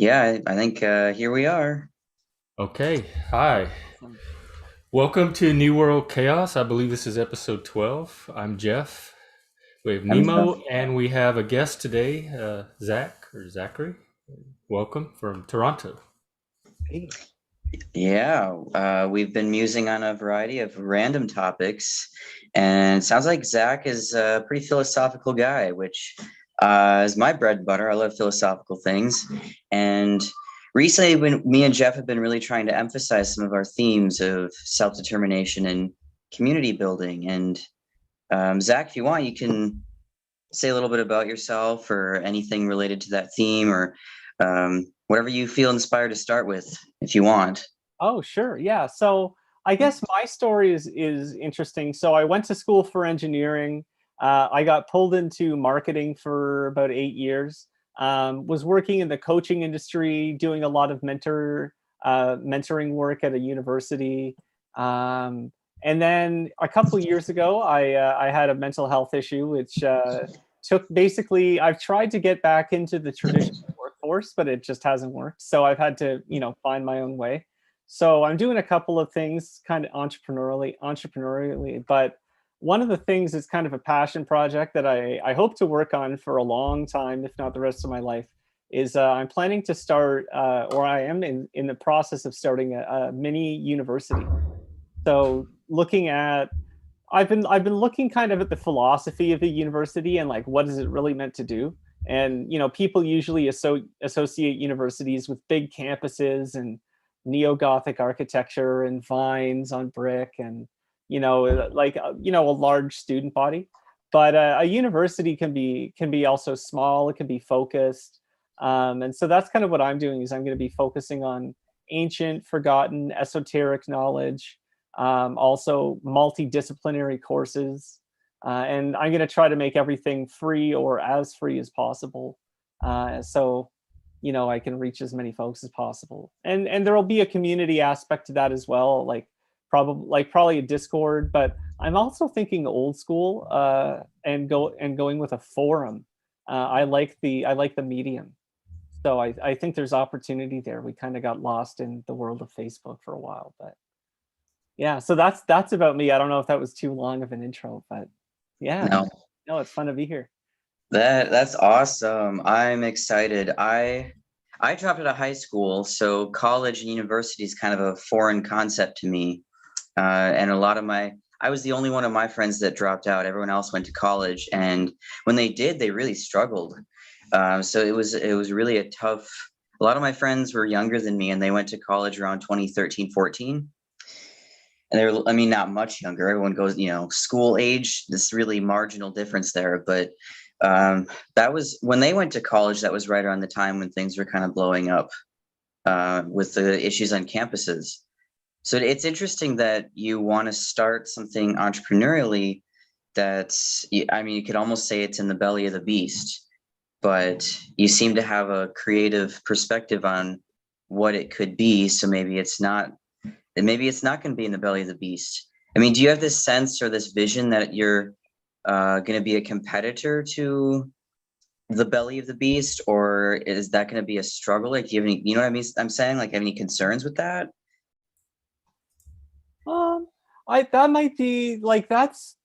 Yeah, I think here we are. Okay, hi. Awesome. Welcome to New World Chaos. I believe this is episode 12. I'm Jeff. We have I'm Nemo, and we have a guest today, Zachary. Welcome from Toronto. Hey. yeah, we've been musing on a variety of random topics, and it sounds like Zach is a pretty philosophical guy, which is my bread and butter. I love philosophical things, and recently, when me and Jeff have been really trying to emphasize some of our themes of self-determination and community building. And Zach, if you want, you can say a little bit about yourself or anything related to that theme or whatever you feel inspired to start with, if you want. Oh, sure. Yeah. So I guess my story is interesting. So I went to school for engineering. I got pulled into marketing for about 8 years. Was working in the coaching industry, doing a lot of mentoring work at a university. And then a couple years ago, I had a mental health issue, which took basically. I've tried to get back into the traditional workforce, but it just hasn't worked. So I've had to, find my own way. So I'm doing a couple of things kind of entrepreneurially, but one of the things is kind of a passion project that I hope to work on for a long time, if not the rest of my life, is I'm planning to start, or I am in the process of starting a mini university. So looking at, I've been looking kind of at the philosophy of a university and like what is it really meant to do. And people usually associate universities with big campuses and neo-Gothic architecture and vines on brick and a large student body. But a university can be also small. It can be focused, and so that's kind of what I'm doing. Is I'm going to be focusing on ancient, forgotten, esoteric knowledge, also multidisciplinary courses, and I'm going to try to make everything free or as free as possible. So I can reach as many folks as possible. And there'll be a community aspect to that as well, like probably a Discord, but I'm also thinking old school, and going with a forum. I like the medium. So I think there's opportunity there. We kind of got lost in the world of Facebook for a while, but yeah, so that's about me. I don't know if that was too long of an intro, but yeah. No, No, it's fun to be here. that's awesome. I'm excited. I dropped out of high school, so college and university is kind of a foreign concept to me. And a lot of I was the only one of my friends that dropped out. Everyone else went to college, and when they did, they really struggled. So it was really a tough. A lot of my friends were younger than me, and they went to college around 2013, 14. And they're, I mean, not much younger. Everyone goes, school age. This really marginal difference there, but that was when they went to college. That was right around the time when things were kind of blowing up with the issues on campuses. So it's interesting that you want to start something entrepreneurially that's, I mean, you could almost say it's in the belly of the beast, but you seem to have a creative perspective on what it could be. So maybe it's not going to be in the belly of the beast. I mean, do you have this sense or this vision that you're going to be a competitor to the belly of the beast, or is that going to be a struggle? Like, do you have any, you know what I mean? I'm saying, like, have any concerns with that? Um, I that might be like that's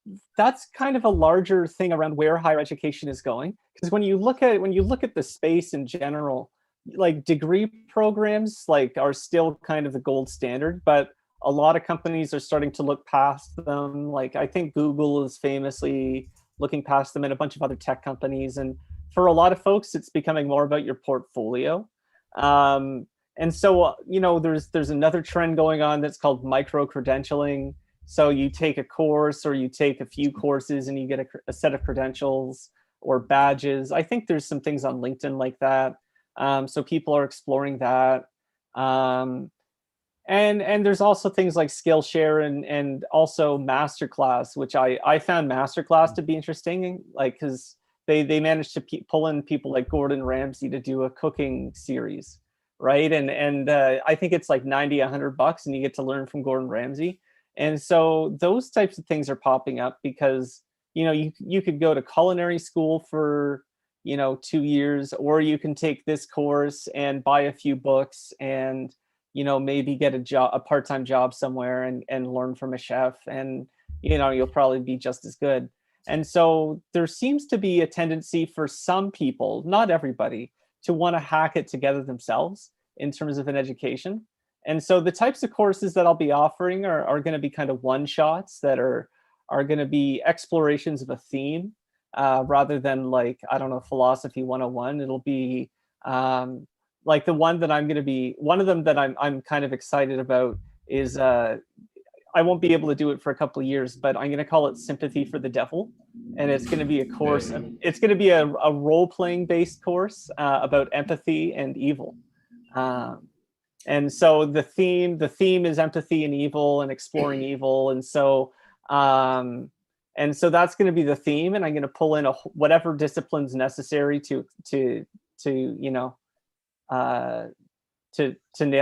kind of a larger thing around where higher education is going. Because when you look at the space in general, like degree programs like are still kind of the gold standard, but a lot of companies are starting to look past them. Like I think Google is famously looking past them and a bunch of other tech companies. And for a lot of folks, it's becoming more about your portfolio. And so there's another trend going on that's called micro credentialing. So you take a course or you take a few courses and you get a set of credentials or badges. I think there's some things on LinkedIn like that. So people are exploring that. Um, and there's also things like Skillshare and also Masterclass, which I found Masterclass to be interesting, like because they managed to pull in people like Gordon Ramsay to do a cooking series, right? And I think it's like 90, $100, and you get to learn from Gordon Ramsay. And so those types of things are popping up because you could go to culinary school for 2 years, or you can take this course and buy a few books and, maybe get a part-time job somewhere and learn from a chef, and, you'll probably be just as good. And so there seems to be a tendency for some people, not everybody, to want to hack it together themselves in terms of an education. And so the types of courses that I'll be offering are going to be kind of one shots that are going to be explorations of a theme, rather than, like, I don't know, philosophy 101. It'll be like the one that one of them that I'm kind of excited about is, I won't be able to do it for a couple of years, but I'm going to call it Sympathy for the Devil. And it's going to be a course. It's going to be a role-playing based course about empathy and evil. And so the theme is empathy and evil and exploring evil. And so that's going to be the theme. And I'm going to pull in whatever disciplines necessary to nail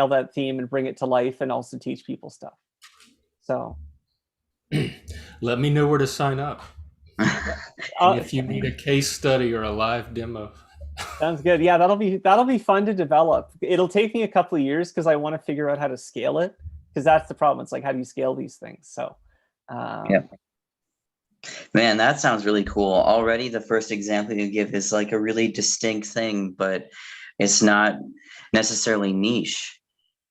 that theme and bring it to life, and also teach people stuff. So let me know where to sign up. If you need a case study or a live demo. Sounds good. Yeah, that'll be fun to develop. It'll take me a couple of years because I want to figure out how to scale it, because that's the problem. It's like, how do you scale these things? So yeah. Man, that sounds really cool. Already the first example you give is like a really distinct thing, but it's not necessarily niche.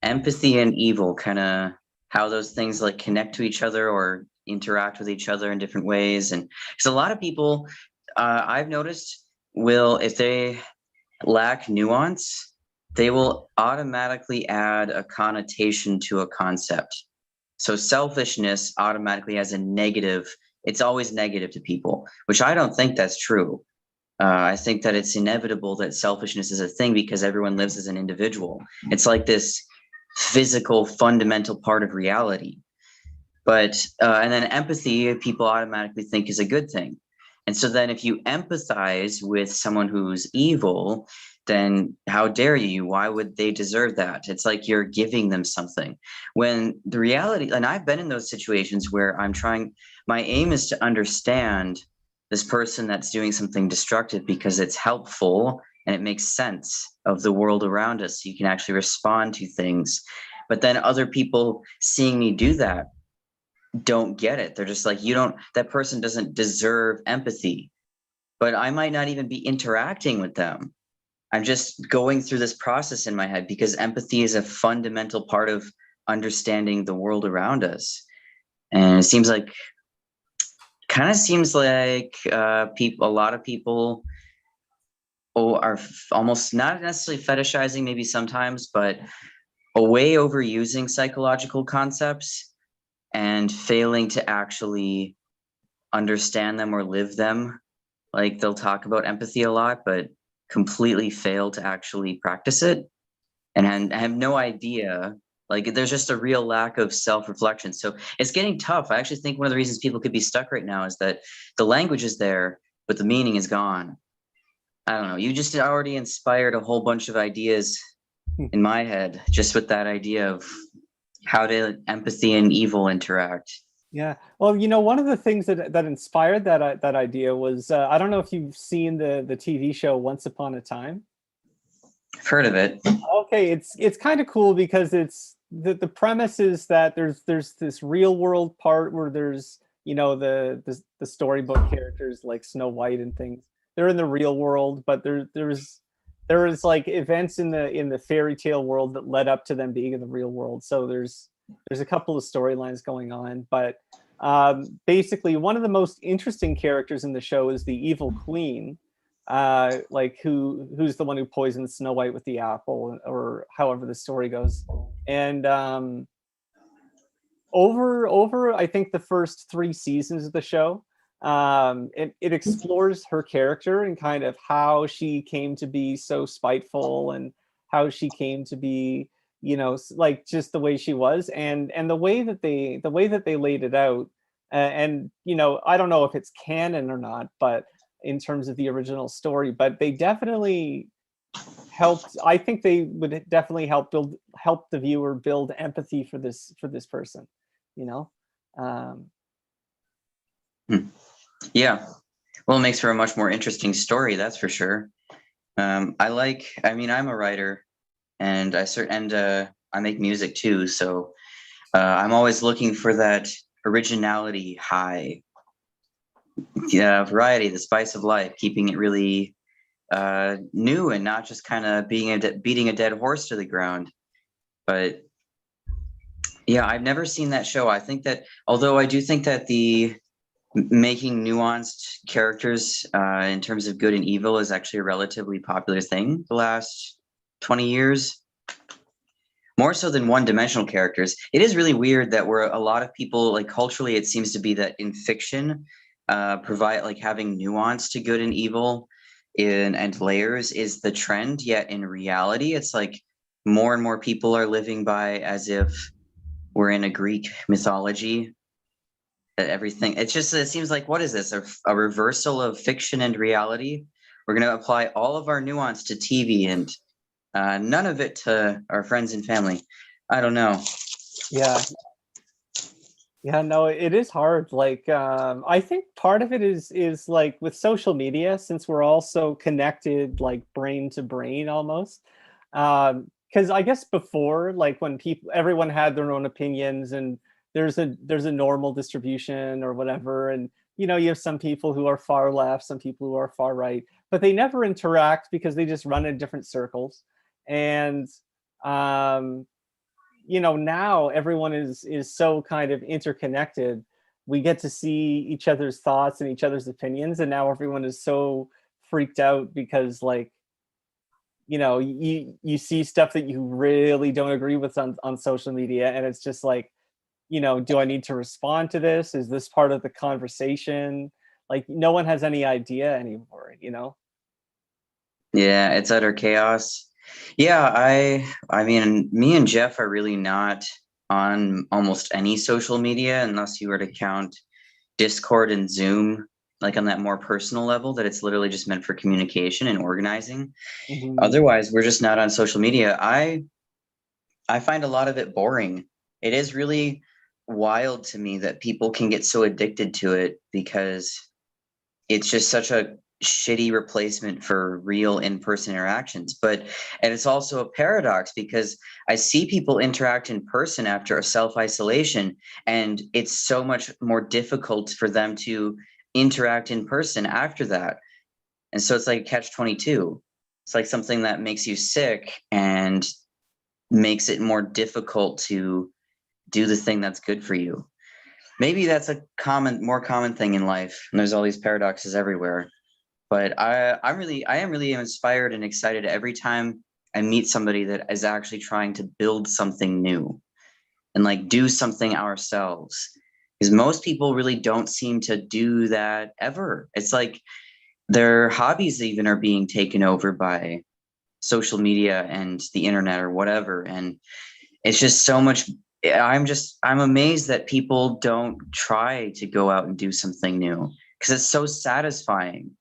Empathy and evil, kind of how those things like connect to each other or interact with each other in different ways. And because a lot of people, I've noticed, will, if they lack nuance, they will automatically add a connotation to a concept. So selfishness automatically has a negative, it's always negative to people, which I don't think that's true. I think that it's inevitable that selfishness is a thing because everyone lives as an individual. It's like this physical, fundamental part of reality. But, and then empathy, people automatically think is a good thing. And so then if you empathize with someone who's evil, then how dare you? Why would they deserve that? It's like you're giving them something. When the reality, and I've been in those situations where my aim is to understand this person that's doing something destructive because it's helpful and it makes sense of the world around us. So you can actually respond to things. But then other people seeing me do that don't get it. They're just like, that person doesn't deserve empathy. But I might not even be interacting with them. I'm just going through this process in my head because empathy is a fundamental part of understanding the world around us. And it seems like a lot of people are almost not necessarily fetishizing, maybe sometimes, but way overusing psychological concepts and failing to actually understand them or live them. Like they'll talk about empathy a lot, but completely fail to actually practice it and have no idea. Like there's just a real lack of self-reflection. So it's getting tough. I actually think one of the reasons people could be stuck right now is that the language is there, but the meaning is gone. I don't know. You just already inspired a whole bunch of ideas in my head, just with that idea of how empathy and evil interact. Yeah. Well, one of the things that inspired that idea was, I don't know if you've seen the TV show Once Upon a Time. I've heard of it. Okay, it's kind of cool because it's the premise is that there's this real world part where there's the storybook characters like Snow White and things. They're in the real world, but there is like events in the fairy tale world that led up to them being in the real world. So there's a couple of storylines going on, but basically one of the most interesting characters in the show is the evil queen, like who's the one who poisons Snow White with the apple, or however the story goes. And over I think the first 3 seasons of the show, it explores her character and kind of how she came to be so spiteful and how she came to be, like just the way she was, and the way that they laid it out. And I don't know if it's canon or not, but in terms of the original story, but they definitely helped. I think they would definitely help the viewer build empathy for this person. Yeah. Well, it makes for a much more interesting story, that's for sure. I'm a writer, and I make music too, so I'm always looking for that originality high, yeah, variety, the spice of life, keeping it really new and not just kind of beating a dead horse to the ground. But yeah, I've never seen that show. I think that although I do think that the making nuanced characters in terms of good and evil is actually a relatively popular thing the last 20 years, more so than one-dimensional characters. It is really weird that we're a lot of people, like culturally, it seems to be that in fiction, provide like having nuance to good and evil and layers is the trend. Yet in reality, it's like more and more people are living by as if we're in a Greek mythology. That everything, it seems like, what is this? A reversal of fiction and reality? We're going to apply all of our nuance to TV and none of it to our friends and family. I don't know. Yeah. Yeah, no, it is hard. Like, I think part of it is like with social media, since we're all so connected, like brain to brain almost. Because I guess before, like when everyone had their own opinions, and there's a normal distribution or whatever, and you have some people who are far left, some people who are far right, but they never interact because they just run in different circles. And um, now everyone is so kind of interconnected. We get to see each other's thoughts and each other's opinions, and now everyone is so freaked out because, like, you see stuff that you really don't agree with on social media, and it's just like, do I need to respond to this? Is this part of the conversation? Like, no one has any idea anymore. Yeah, it's utter chaos. Yeah, I mean, me and Jeff are really not on almost any social media unless you were to count Discord and Zoom, like on that more personal level, that it's literally just meant for communication and organizing. Mhm. Otherwise, we're just not on social media. I find a lot of it boring. It is really wild to me that people can get so addicted to it because it's just such a shitty replacement for real in-person interactions. And it's also a paradox because I see people interact in person after a self-isolation, and it's so much more difficult for them to interact in person after that. And so it's like a catch 22. It's like something that makes you sick and makes it more difficult to do the thing that's good for you. Maybe that's a more common thing in life, and there's all these paradoxes everywhere. But I am really inspired and excited every time I meet somebody that is actually trying to build something new and like do something ourselves. Because most people really don't seem to do that ever. It's like their hobbies even are being taken over by social media and the internet or whatever. And it's just so much. I'm amazed that people don't try to go out and do something new because it's so satisfying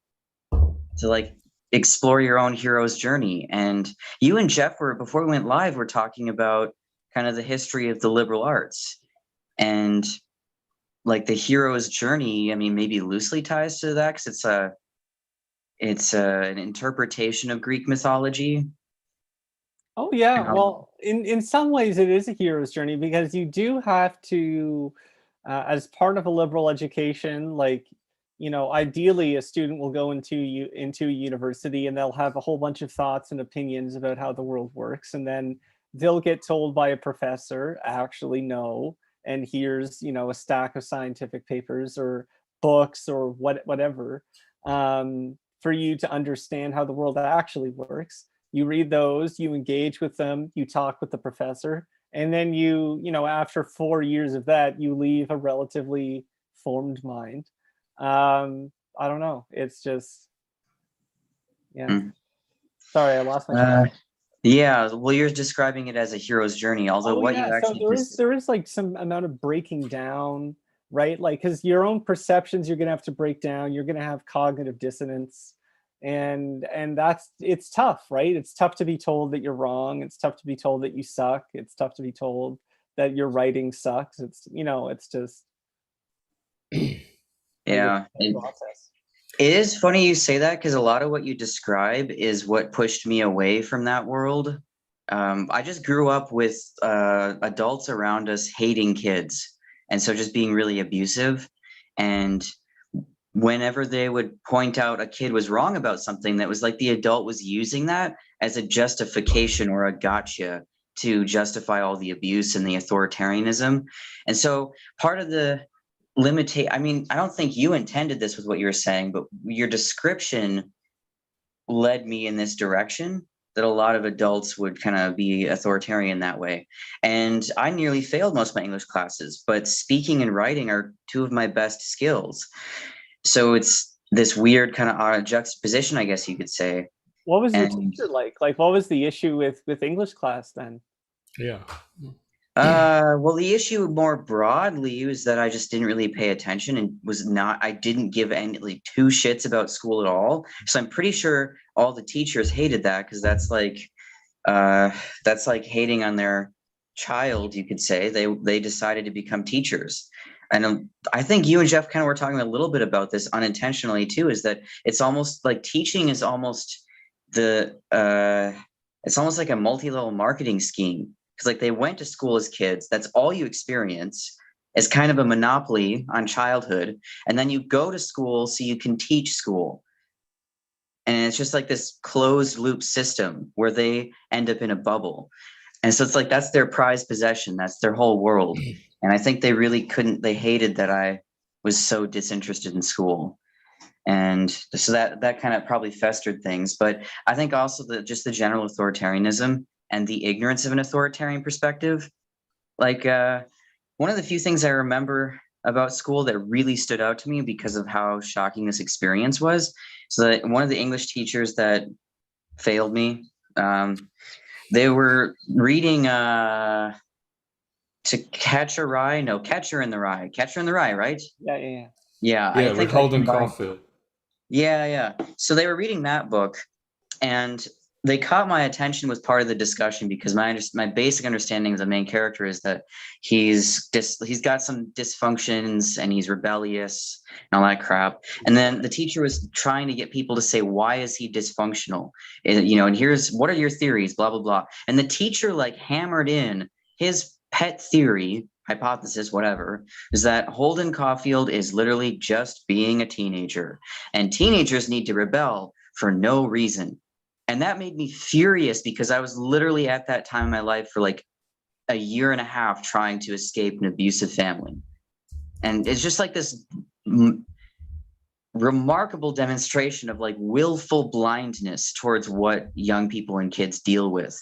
to like explore your own hero's journey. And you and Jeff were, before we went live, we're talking about kind of the history of the liberal arts and like the hero's journey. I mean, maybe loosely ties to that because an interpretation of Greek mythology. Oh yeah, well, in some ways it is a hero's journey because you do have to, as part of a liberal education, like, ideally a student will go into a university and they'll have a whole bunch of thoughts and opinions about how the world works, and then they'll get told by a professor, actually no, and here's a stack of scientific papers or books or whatever, for you to understand how the world actually works. You read those, you engage with them, you talk with the professor, and then after 4 years of that, you leave a relatively formed mind. I don't know. It's just, yeah. Mm. Sorry, I lost my train of thought. Yeah, well, you're describing it as a hero's journey, although Oh what you yeah, so actually there is like some amount of breaking down, right? Like, because your own perceptions you're gonna have to break down. You're gonna have cognitive dissonance, and it's tough, right? It's tough to be told that you're wrong. It's tough to be told that you suck. It's tough to be told that your writing sucks. It's just like it's yeah, a process. It is funny you say that because a lot of what you describe is what pushed me away from that world. I just grew up with adults around us hating kids, and so just being really abusive. And whenever they would point out a kid was wrong about something, that was like the adult was using that as a justification or a gotcha to justify all the abuse and the authoritarianism. And so part of the I mean, I don't think you intended this with what you were saying, but your description led me in this direction, that a lot of adults would kind of be authoritarian that way. And I nearly failed most of my English classes, but speaking and writing are two of my best skills. So it's this weird kind of juxtaposition, I guess you could say. What was your And teacher like? Like, what was the issue with English class then? Yeah. well, the issue more broadly was that I just didn't really pay attention and I didn't give any like two shits about school at all. So I'm pretty sure all the teachers hated that, because that's like hating on their child, you could say. They decided to become teachers. And I think you and Jeff kind of were talking a little bit about this unintentionally too, is that it's almost like teaching is almost it's almost like a multi-level marketing scheme. Because like they went to school as kids, that's all you experience, as kind of a monopoly on childhood. And then you go to school so you can teach school. And it's just like this closed loop system where they end up in a bubble. And so it's like that's their prized possession. That's their whole world. And I think they really they hated that I was so disinterested in school. And so that kind of probably festered things. But I think also just the general authoritarianism and the ignorance of an authoritarian perspective. Like one of the few things I remember about school that really stood out to me because of how shocking this experience was. So that one of the English teachers that failed me, they were reading To Catch a Rye, no, Catcher in the Rye, right? Yeah. Yeah, I Yeah, think with I Holden combined. Caulfield. Yeah. So they were reading that book, and they caught my attention with part of the discussion because my basic understanding of the main character is that he's got some dysfunctions and he's rebellious and all that crap. And then the teacher was trying to get people to say, why is he dysfunctional? And here's, what are your theories, blah, blah, blah. And the teacher like hammered in his pet theory, hypothesis, whatever, is that Holden Caulfield is literally just being a teenager, and teenagers need to rebel for no reason. And that made me furious because I was literally at that time in my life for like a year and a half trying to escape an abusive family. And it's just like this remarkable demonstration of like willful blindness towards what young people and kids deal with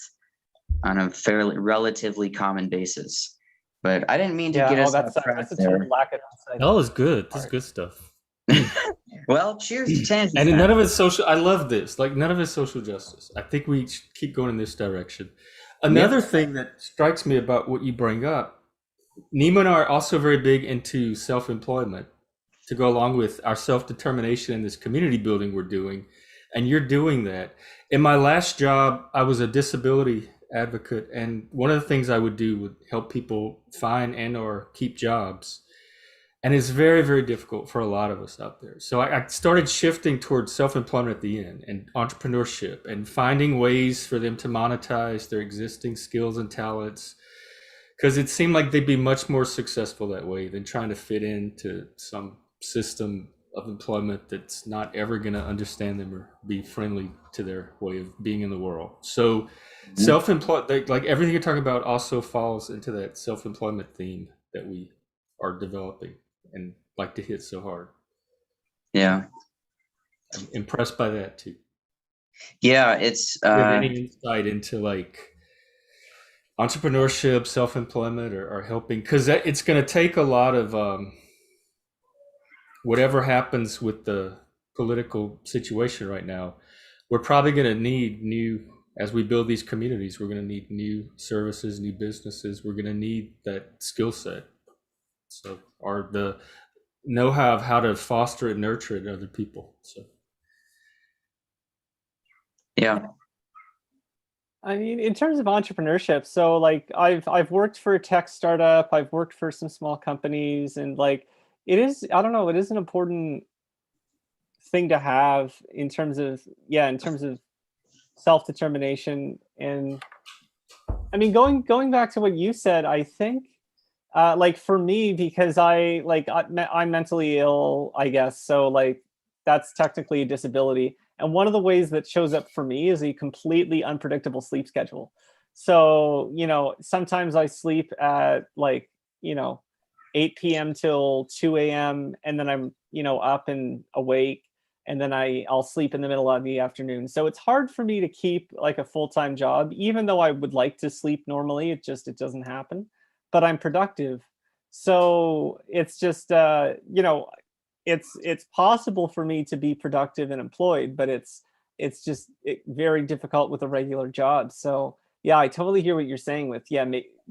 on a fairly relatively common basis. But I didn't mean to get us off track That's a there. total lack of insight. That was good. That's good stuff. Well, cheers to tangents. And none of it's social. I love this. Like none of it's social justice. I think we should keep going in this direction. Another thing that strikes me about what you bring up, Nima and I are also very big into self-employment to go along with our self-determination and this community building we're doing. And you're doing that. In my last job, I was a disability advocate. And one of the things I would do would help people find and or keep jobs. And it's very, very difficult for a lot of us out there. So I started shifting towards self-employment at the end and entrepreneurship and finding ways for them to monetize their existing skills and talents, because it seemed like they'd be much more successful that way than trying to fit into some system of employment that's not ever going to understand them or be friendly to their way of being in the world. So self-employed, like everything you're talking about also falls into that self-employment theme that we are developing and like to hit so hard. Yeah. I'm impressed by that too. Yeah, it's Do you have any insight into like entrepreneurship, self-employment, or helping? Because it's going to take a lot of whatever happens with the political situation right now. We're probably going to need as we build these communities, we're going to need new services, new businesses. We're going to need that skill set. So, or the know-how of how to foster and nurture it in other people. So, yeah. I mean, in terms of entrepreneurship, so like I've worked for a tech startup, I've worked for some small companies, and like it is, I don't know, it is an important thing to have in terms of, in terms of self-determination. And I mean, going back to what you said, I think, like for me, because I'm mentally ill, I guess. So like that's technically a disability. And one of the ways that shows up for me is a completely unpredictable sleep schedule. So, sometimes I sleep at like, 8 p.m. till 2 a.m. and then I'm, up and awake, and then I'll sleep in the middle of the afternoon. So it's hard for me to keep like a full-time job, even though I would like to sleep normally. It doesn't happen, but I'm productive. So it's just, it's possible for me to be productive and employed, but it's just very difficult with a regular job. So yeah, I totally hear what you're saying with,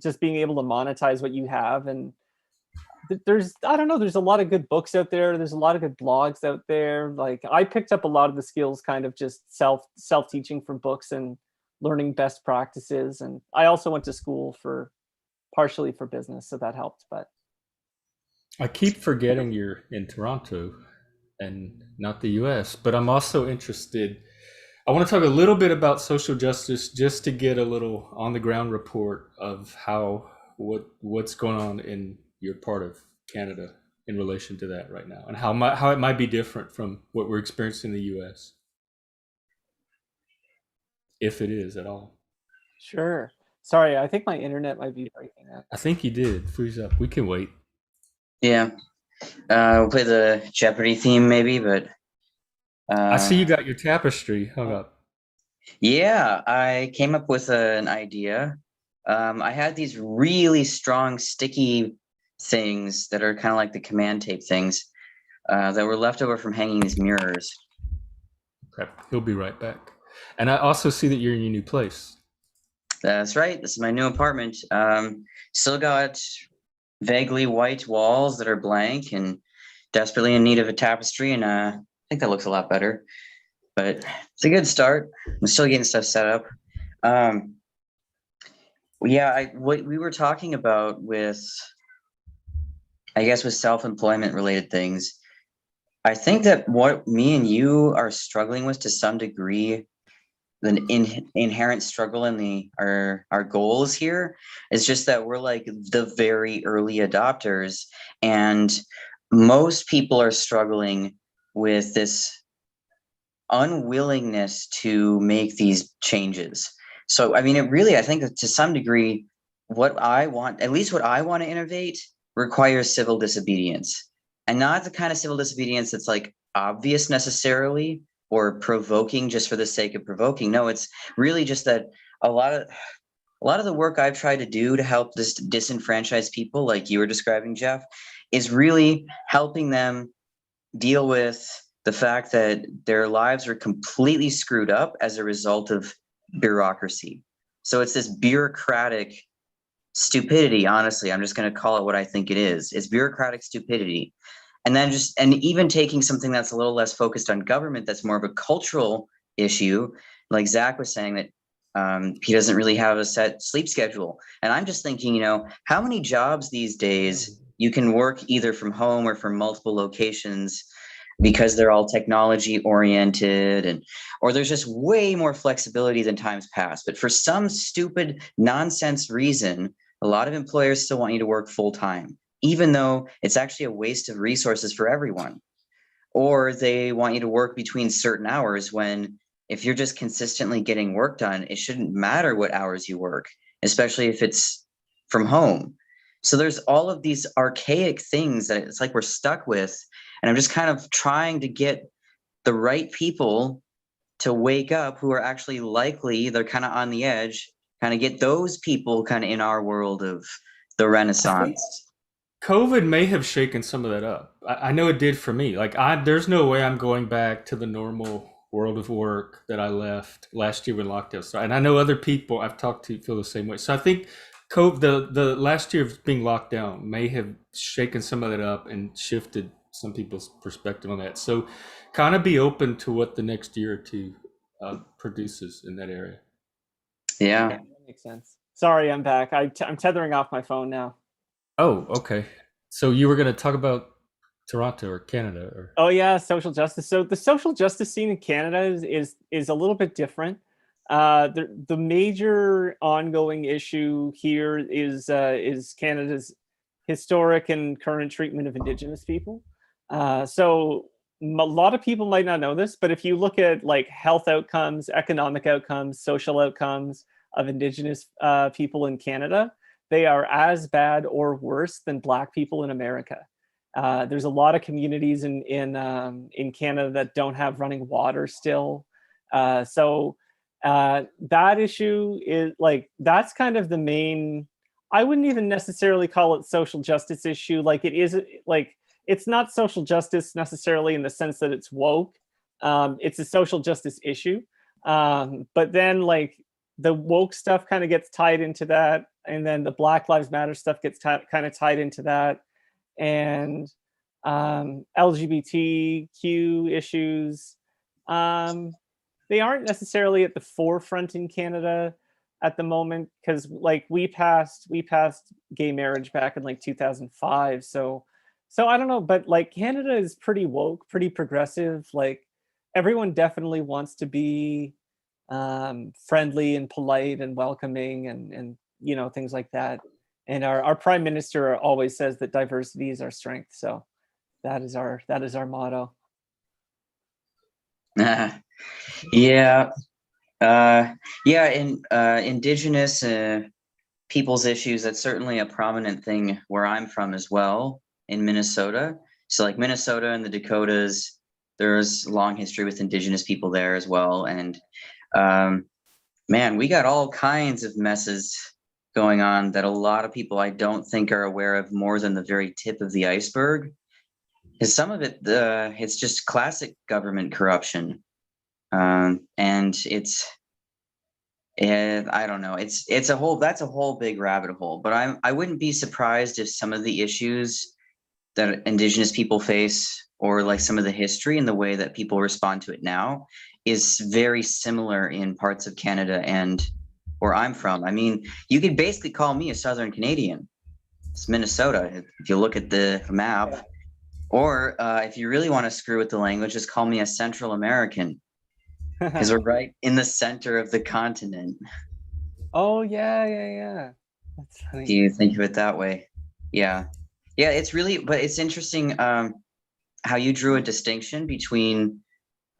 just being able to monetize what you have. And there's, I don't know, there's a lot of good books out there. There's a lot of good blogs out there. Like I picked up a lot of the skills kind of just self-teaching from books and learning best practices. And I also went to school for partially for business, so that helped. But I keep forgetting you're in Toronto and not the US, but I'm also interested. I want to talk a little bit about social justice just to get a little on the ground report of what's going on in your part of Canada in relation to that right now, and how it might be different from what we're experiencing in the US, if it is at all. sure. Sorry, I think my internet might be breaking up. I think you did. Freeze up. We can wait. Yeah. We'll play the Jeopardy theme maybe, but I see you got your tapestry hung up. yeah, I came up with an idea. I had these really strong sticky things that are kind of like the command tape things that were left over from hanging these mirrors. Okay, he'll be right back. And I also see that you're in your new place. That's right. This is my new apartment. Still got vaguely white walls that are blank and desperately in need of a tapestry, and I think that looks a lot better. But it's a good start. I'm still getting stuff set up. Yeah, what we were talking about with, I guess, with self-employment related things. I think that what me and you are struggling with to some degree, the inherent struggle in our goals here is just that we're like the very early adopters, and most people are struggling with this unwillingness to make these changes. So I mean, I think that to some degree, at least what I want to innovate, requires civil disobedience, and not the kind of civil disobedience that's like obvious necessarily or provoking just for the sake of provoking. No, it's really just that a lot of the work I've tried to do to help this disenfranchised people, like you were describing, Jeff, is really helping them deal with the fact that their lives are completely screwed up as a result of bureaucracy. So it's this bureaucratic stupidity. Honestly, I'm just going to call it what I think it is. It's bureaucratic stupidity. And then even taking something that's a little less focused on government, that's more of a cultural issue, like Zach was saying, that he doesn't really have a set sleep schedule. And I'm just thinking, how many jobs these days you can work either from home or from multiple locations because they're all technology oriented, or there's just way more flexibility than times past. But for some stupid nonsense reason, a lot of employers still want you to work full time, even though it's actually a waste of resources for everyone. Or they want you to work between certain hours when, if you're just consistently getting work done, it shouldn't matter what hours you work, especially if it's from home. So there's all of these archaic things that it's like we're stuck with. And I'm just kind of trying to get the right people to wake up who are actually likely, they're kind of on the edge, kind of get those people kind of in our world of the Renaissance. COVID may have shaken some of that up. I know it did for me. Like there's no way I'm going back to the normal world of work that I left last year when lockdown started. And I know other people I've talked to feel the same way. So I think COVID, the last year of being locked down may have shaken some of that up and shifted some people's perspective on that. So kind of be open to what the next year or two produces in that area. Yeah. That makes sense. Sorry, I'm back. I'm tethering off my phone now. Oh, okay. So you were going to talk about Toronto or Canada or Oh yeah, social justice. So the social justice scene in Canada is a little bit different. The major ongoing issue here is Canada's historic and current treatment of Indigenous people. So a lot of people might not know this, but if you look at like health outcomes, economic outcomes, social outcomes of Indigenous people in Canada, they are as bad or worse than Black people in America. There's a lot of communities in Canada that don't have running water still. That issue is like that's kind of the main. I wouldn't even necessarily call it social justice issue. Like it is like it's not social justice necessarily in the sense that it's woke. It's a social justice issue. But then like the woke stuff kind of gets tied into that, and then the Black Lives Matter stuff gets kind of tied into that, and LGBTQ issues. They aren't necessarily at the forefront in Canada at the moment because like we passed gay marriage back in like 2005. So I don't know, but like Canada is pretty woke, pretty progressive. Like everyone definitely wants to be friendly and polite and welcoming and things like that. And our prime minister always says that diversity is our strength. So that is our motto. Yeah. Yeah, in Indigenous people's issues, that's certainly a prominent thing where I'm from as well, in Minnesota. So like Minnesota and the Dakotas, there's long history with Indigenous people there as well. And man, we got all kinds of messes going on that a lot of people I don't think are aware of more than the very tip of the iceberg. Because some of it, it's just classic government corruption. And I don't know. It's a whole that's a whole big rabbit hole. But I wouldn't be surprised if some of the issues that Indigenous people face, or like some of the history and the way that people respond to it now, is very similar in parts of Canada and where I'm from. I mean, you could basically call me a Southern Canadian. It's Minnesota if you look at the map. Yeah. Or if you really want to screw with the language, just call me a Central American because we're right in the center of the continent. Oh yeah. That's If funny. you think of it that way. Yeah. Yeah, it's really, but it's interesting how you drew a distinction between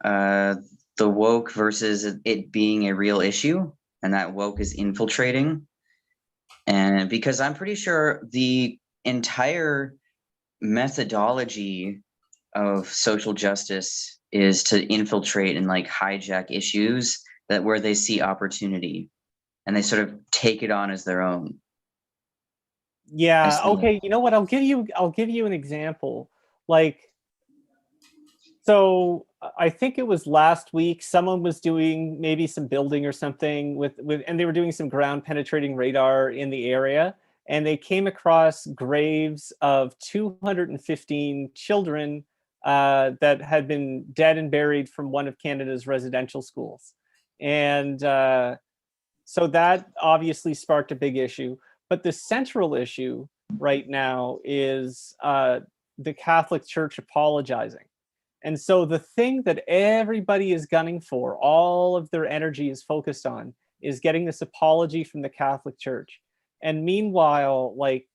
the woke versus it being a real issue, and that woke is infiltrating. And because I'm pretty sure the entire methodology of social justice is to infiltrate and like hijack issues that where they see opportunity and they sort of take it on as their own. Yeah. See. Okay. You know what? I'll give you an example. Like, so I think it was last week. Someone was doing maybe some building or something and they were doing some ground penetrating radar in the area, and they came across graves of 215 children that had been dead and buried from one of Canada's residential schools, and so that obviously sparked a big issue. But the central issue right now is the Catholic Church apologizing. And so the thing that everybody is gunning for, all of their energy is focused on, is getting this apology from the Catholic Church. And meanwhile, like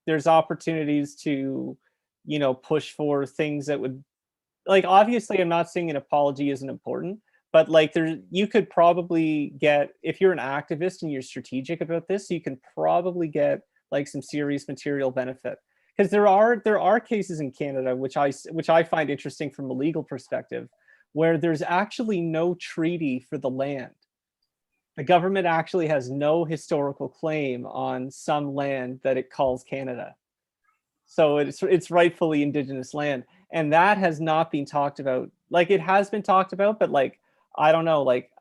there's opportunities to, push for things that would, like, obviously I'm not saying an apology isn't important, but like you could probably get, if you're an activist and you're strategic about this, you can probably get like some serious material benefit. Because there are cases in Canada which I find interesting from a legal perspective, where there's actually no treaty for the land. The government actually has no historical claim on some land that it calls Canada. So it's rightfully Indigenous land, and that has not been talked about. Like it has been talked about, but like I don't know, like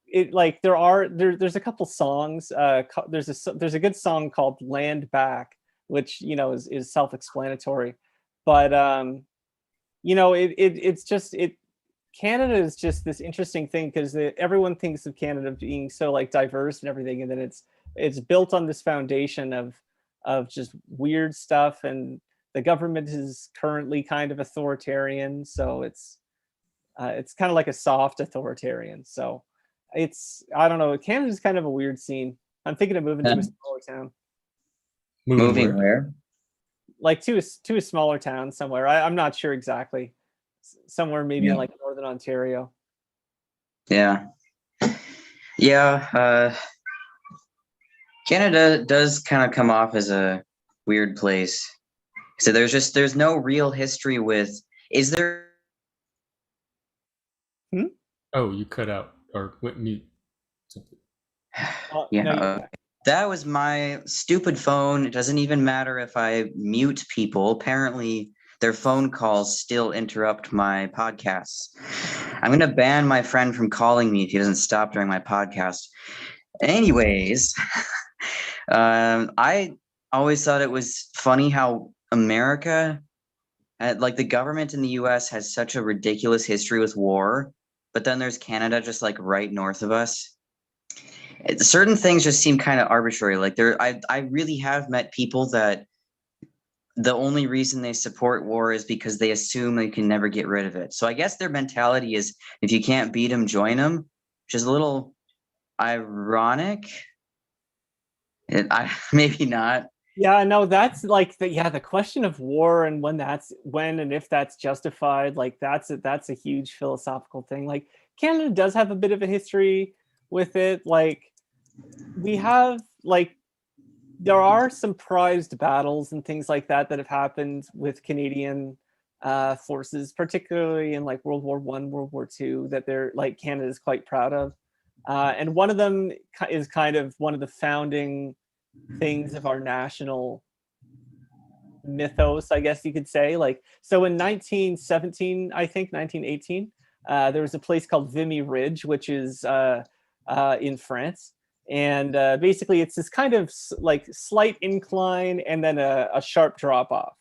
it like there's a couple songs. There's a good song called "Land Back," which is self-explanatory, but it's just it. Canada is just this interesting thing because everyone thinks of Canada being so like diverse and everything, and then it's built on this foundation of just weird stuff, and The government is currently kind of authoritarian, so it's kind of like a soft authoritarian. So I don't know. Canada's kind of a weird scene. I'm thinking of moving to a smaller town, Moving where? like to a smaller town somewhere. I'm not sure exactly. Somewhere maybe in Yeah. like northern Ontario. Yeah. Yeah. Canada does kind of come off as a weird place. So there's no real history with. Is there? Oh, you cut out or went mute. Yeah. No, That was my stupid phone. It doesn't even matter if I mute people. Apparently, their phone calls still interrupt my podcasts. I'm going to ban my friend from calling me if he doesn't stop during my podcast. Anyways, I always thought it was funny how America, like the government in the US, has such a ridiculous history with war, but then there's Canada just like right north of us. Certain things just seem kind of arbitrary. Like I really have met people that the only reason they support war is because they assume they can never get rid of it. So I guess their mentality is if you can't beat them, join them, which is a little ironic. Maybe not. Yeah, no, that's like the question of war and when and if that's justified, like that's a huge philosophical thing. Like Canada does have a bit of a history with it. Like we have like there are some prized battles and things like that have happened with Canadian forces, particularly in like World War I, World War II, that they're like Canada is quite proud of. And one of them is kind of one of the founding things of our national mythos, I guess you could say. Like, so in 1917, I think 1918, there was a place called Vimy Ridge, which is in France. And basically it's this kind of like slight incline and then a sharp drop off.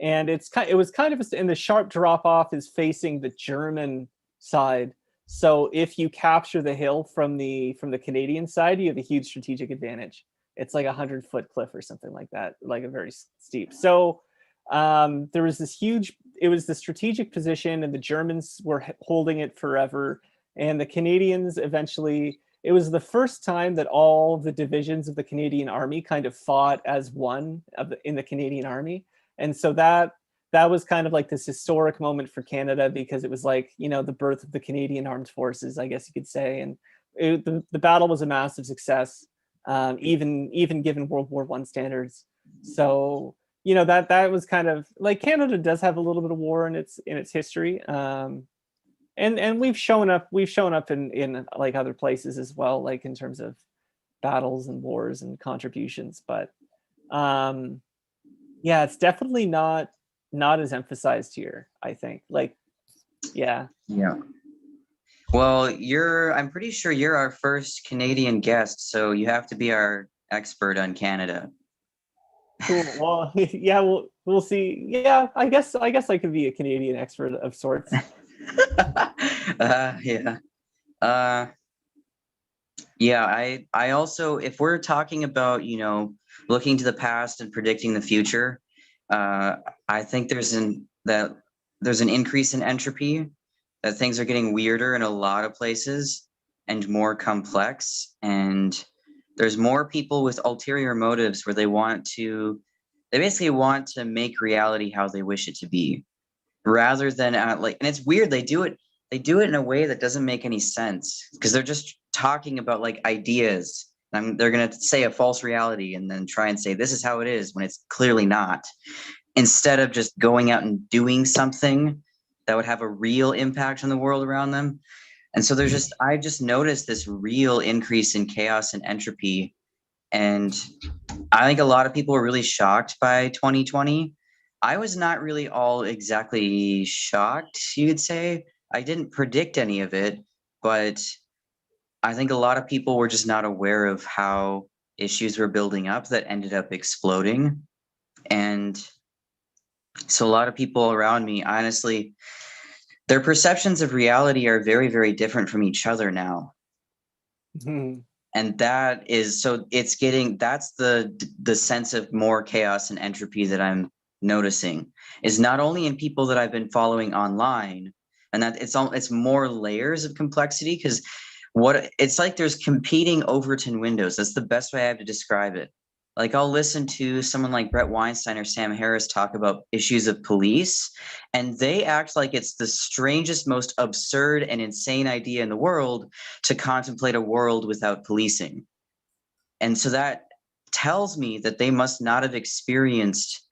And it was kind of, and the sharp drop off is facing the German side. So if you capture the hill from the Canadian side, you have a huge strategic advantage. It's like 100-foot cliff or something like that, like a very steep. So there was this huge, it was the strategic position, and the Germans were holding it forever. And the Canadians eventually, it was the first time that all the divisions of the Canadian Army kind of fought as one in the Canadian Army. And so that was kind of like this historic moment for Canada, because it was like, you know, the birth of the Canadian Armed Forces, I guess you could say. And the battle was a massive success, even given World War I standards. So, you know, that was kind of like, Canada does have a little bit of war in its history. And we've shown up in like other places as well, like in terms of battles and wars and contributions. But yeah, it's definitely not as emphasized here, I think. Like, yeah. Well, I'm pretty sure you're our first Canadian guest, so you have to be our expert on Canada. Cool. Well, yeah, we'll see. Yeah, I guess I could be a Canadian expert of sorts. Yeah. Yeah, I also, if we're talking about, you know, looking to the past and predicting the future, I think there's an increase in entropy, that things are getting weirder in a lot of places and more complex, and there's more people with ulterior motives where they basically want to make reality how they wish it to be, rather than like, and it's weird, they do it in a way that doesn't make any sense, because they're just talking about like ideas, and they're going to say a false reality and then try and say this is how it is when it's clearly not, instead of just going out and doing something that would have a real impact on the world around them. And so I just noticed this real increase in chaos and entropy. And I think a lot of people were really shocked by 2020. I was not really all exactly shocked, you could say. I didn't predict any of it, but I think a lot of people were just not aware of how issues were building up that ended up exploding. And so a lot of people around me, honestly, their perceptions of reality are very, very different from each other now. Mm-hmm. And that's the sense of more chaos and entropy that I'm noticing is not only in people that I've been following online, and that it's more layers of complexity, because what it's like there's competing Overton windows. That's the best way I have to describe it. Like I'll listen to someone like Brett Weinstein or Sam Harris talk about issues of police, and they act like it's the strangest, most absurd and insane idea in the world to contemplate a world without policing. And so that tells me that they must not have experienced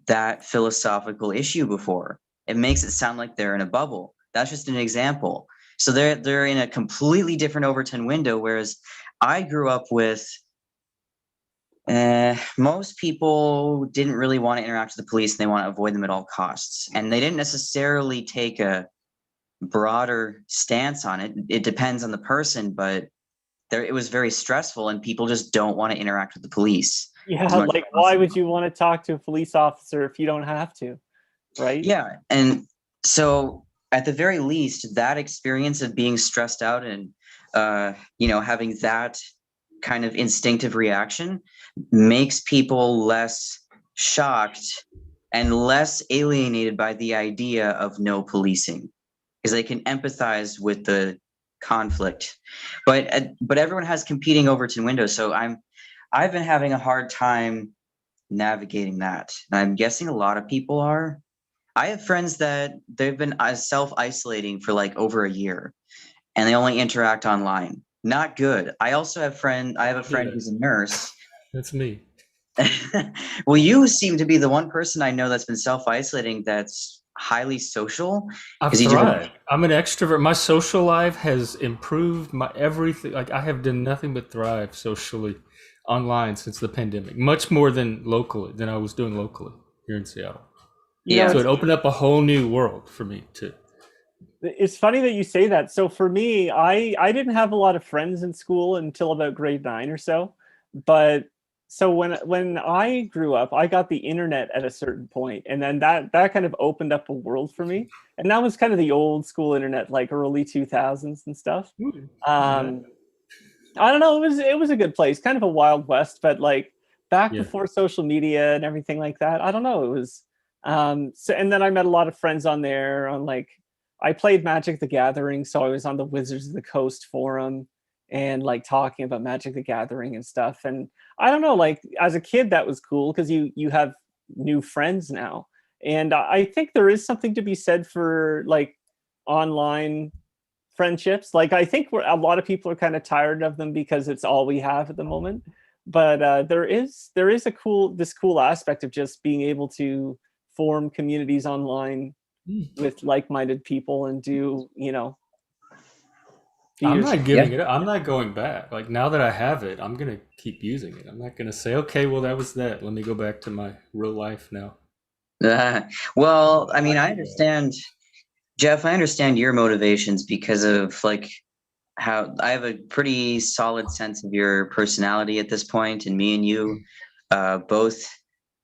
that philosophical issue before. It makes it sound like they're in a bubble. That's just an example. So they're in a completely different Overton window, whereas I grew up with most people didn't really want to interact with the police, and they want to avoid them at all costs. And they didn't necessarily take a broader stance on it. It depends on the person, but it was very stressful, and people just don't want to interact with the police. Yeah, like why would you want to talk to a police officer if you don't have to, right? Yeah, and so at the very least, that experience of being stressed out and having that kind of instinctive reaction makes people less shocked and less alienated by the idea of no policing, because they can empathize with the conflict. But everyone has competing Overton windows, so I've been having a hard time navigating that. And I'm guessing a lot of people are. I have friends that they've been self-isolating for like over a year, and they only interact online. Not good. I have a friend who's a nurse. That's me. Well, you seem to be the one person I know that's been self-isolating that's highly social. I've thrived. I'm an extrovert. My social life has improved. My everything. Like I have done nothing but thrive socially online since the pandemic, much more than I was doing locally here in Seattle. So it opened up a whole new world for me too. It's funny that you say that. So for me, I didn't have a lot of friends in school until about grade 9 or so. But so when I grew up, I got the internet at a certain point, and then that kind of opened up a world for me. And that was kind of the old school internet, like early 2000s and stuff. I don't know. It was a good place, kind of a Wild West, but like back before social media and everything like that. I don't know. It was so, and then I met a lot of friends on there. On like, I played Magic the Gathering, so I was on the Wizards of the Coast forum and like talking about Magic the Gathering and stuff. And I don't know, like as a kid, that was cool because you have new friends now, and I think there is something to be said for like online friendships. Like I think a lot of people are kind of tired of them because it's all we have at the moment. But there is this cool aspect of just being able to form communities online with like-minded people and do, I'm not giving it up. I'm not going back. Like now that I have it, I'm going to keep using it. I'm not going to say, okay, well, that was that. Let me go back to my real life now. Well, I mean, I understand, Jeff, I understand your motivations because of like how I have a pretty solid sense of your personality at this point, and me and you both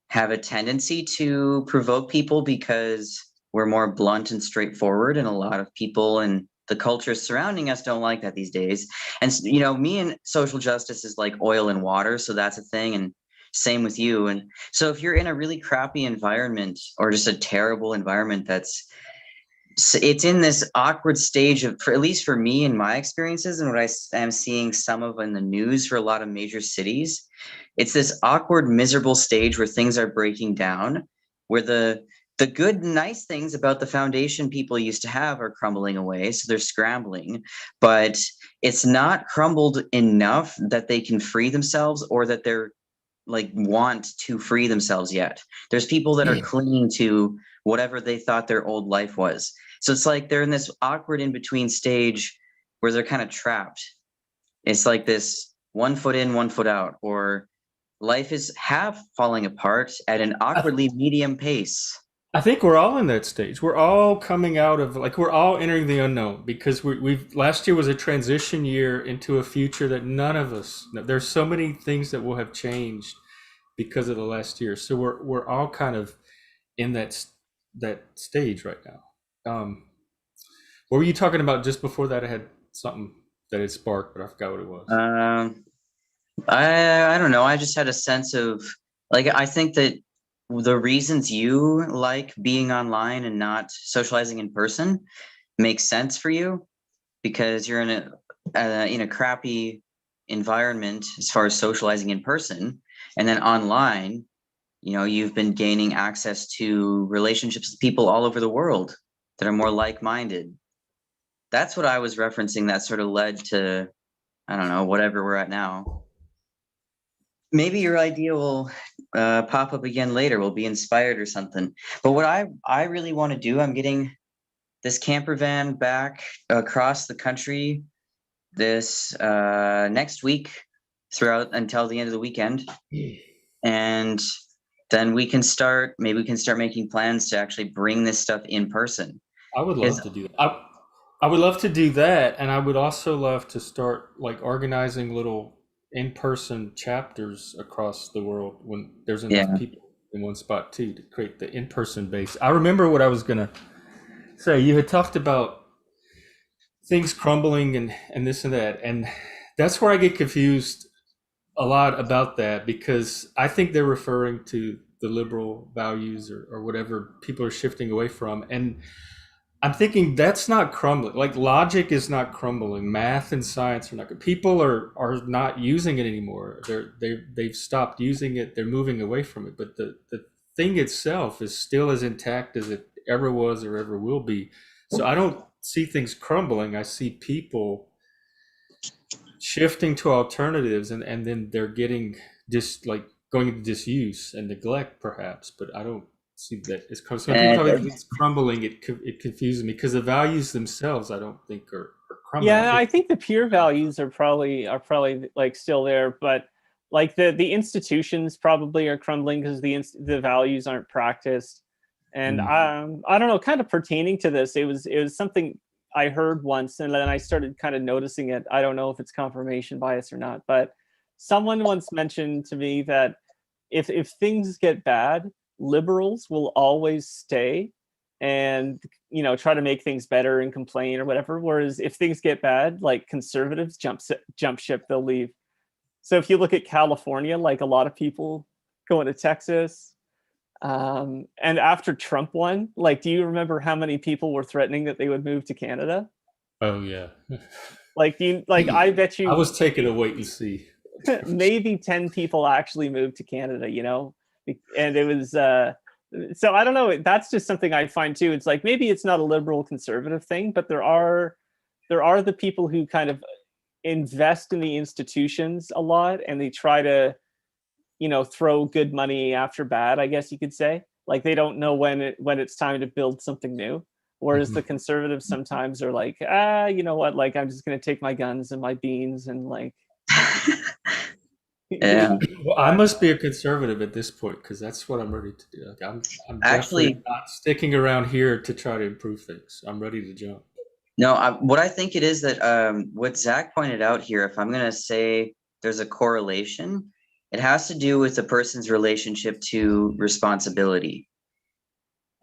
have a tendency to provoke people because we're more blunt and straightforward, and a lot of people and the culture surrounding us don't like that these days. And me and social justice is like oil and water, so that's a thing, and same with you. And so if you're in a really crappy environment or just a terrible environment it's in this awkward stage of, at least for me in my experiences and what I am seeing some of in the news for a lot of major cities, it's this awkward, miserable stage where things are breaking down, where the good, nice things about the foundation people used to have are crumbling away. So they're scrambling, but it's not crumbled enough that they can free themselves or that they're like want to free themselves yet. There's people that are clinging to whatever they thought their old life was. So it's like they're in this awkward in-between stage where they're kind of trapped. It's like this 1 foot in, 1 foot out, or life is half falling apart at an awkwardly medium pace. I think we're all in that stage. We're all coming out of, like, we're all entering the unknown because we've last year was a transition year into a future that none of us, there's so many things that will have changed because of the last year. So we're all kind of in that stage right now. What were you talking about just before that? I had something that had sparked, but I forgot what it was. I don't know. I just had a sense of, like, I think that the reasons you like being online and not socializing in person make sense for you because you're in a crappy environment as far as socializing in person, and then online, you've been gaining access to relationships with people all over the world that are more like-minded. That's what I was referencing that sort of led to, I don't know, whatever we're at now. Maybe your idea will pop up again later. We'll be inspired or something. But what I really want to do, I'm getting this camper van back across the country this next week throughout until the end of the weekend. And then maybe we can start making plans to actually bring this stuff in person. I would love to do that. I would love to do that, and I would also love to start like organizing little in-person chapters across the world when there's enough Yeah. people in one spot too to create the in-person base. I remember what I was gonna say. You had talked about things crumbling and this and that, and that's where I get confused a lot about that, because I think they're referring to the liberal values or whatever people are shifting away from. And I'm thinking that's not crumbling. Like logic is not crumbling. Math and science are not good. People are not using it anymore. They've stopped using it. They're moving away from it. But the thing itself is still as intact as it ever was or ever will be. So I don't see things crumbling. I see people shifting to alternatives, and then they're getting just like going into disuse and neglect perhaps, but I don't see that it's so when people And talk about things crumbling, it confuses me because the values themselves I don't think are crumbling. Yeah, I think the peer values are probably like still there, but like the institutions probably are crumbling because the values aren't practiced. And I don't know, kind of pertaining to this, it was something I heard once, and then I started kind of noticing it. I don't know if it's confirmation bias or not, but someone once mentioned to me that if things get bad, liberals will always stay and try to make things better and complain or whatever. Whereas if things get bad, like conservatives jump ship, they'll leave. So if you look at California, like a lot of people going to Texas, and after Trump won, like, do you remember how many people were threatening that they would move to Canada? Oh yeah. Like, I bet I you was taking a wait and see. maybe 10 people actually moved to Canada, and it was, so I don't know. That's just something I find too. It's like, maybe it's not a liberal conservative thing, but there are the people who kind of invest in the institutions a lot, and they try to, throw good money after bad, I guess you could say. Like, they don't know when it's time to build something new. Whereas the conservatives sometimes are like, you know what? Like, I'm just going to take my guns and my beans and like. Yeah. Well, I must be a conservative at this point because that's what I'm ready to do. Like, I'm Actually, definitely not sticking around here to try to improve things. I'm ready to jump. no, what I think it is that what Zach pointed out here, if I'm going to say there's a correlation, it has to do with the person's relationship to responsibility.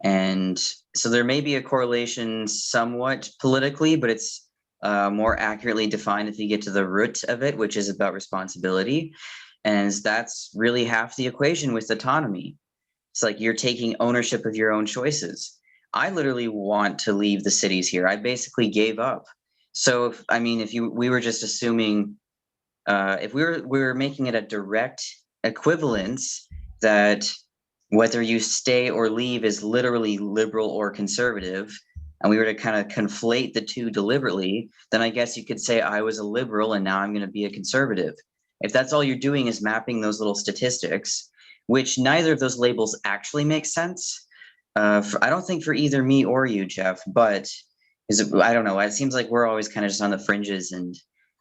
And so there may be a correlation somewhat politically, but it's more accurately defined if you get to the root of it, which is about responsibility. And that's really half the equation with autonomy. It's like you're taking ownership of your own choices. I literally want to leave the cities here. I basically gave up. So if we were just assuming, if we were making it a direct equivalence that whether you stay or leave is literally liberal or conservative, and we were to kind of conflate the two deliberately, then I guess you could say I was a liberal and now I'm going to be a conservative. If that's all you're doing is mapping those little statistics, which neither of those labels actually makes sense. I don't think for either me or you, Jeff, but I don't know. It seems like we're always kind of just on the fringes, and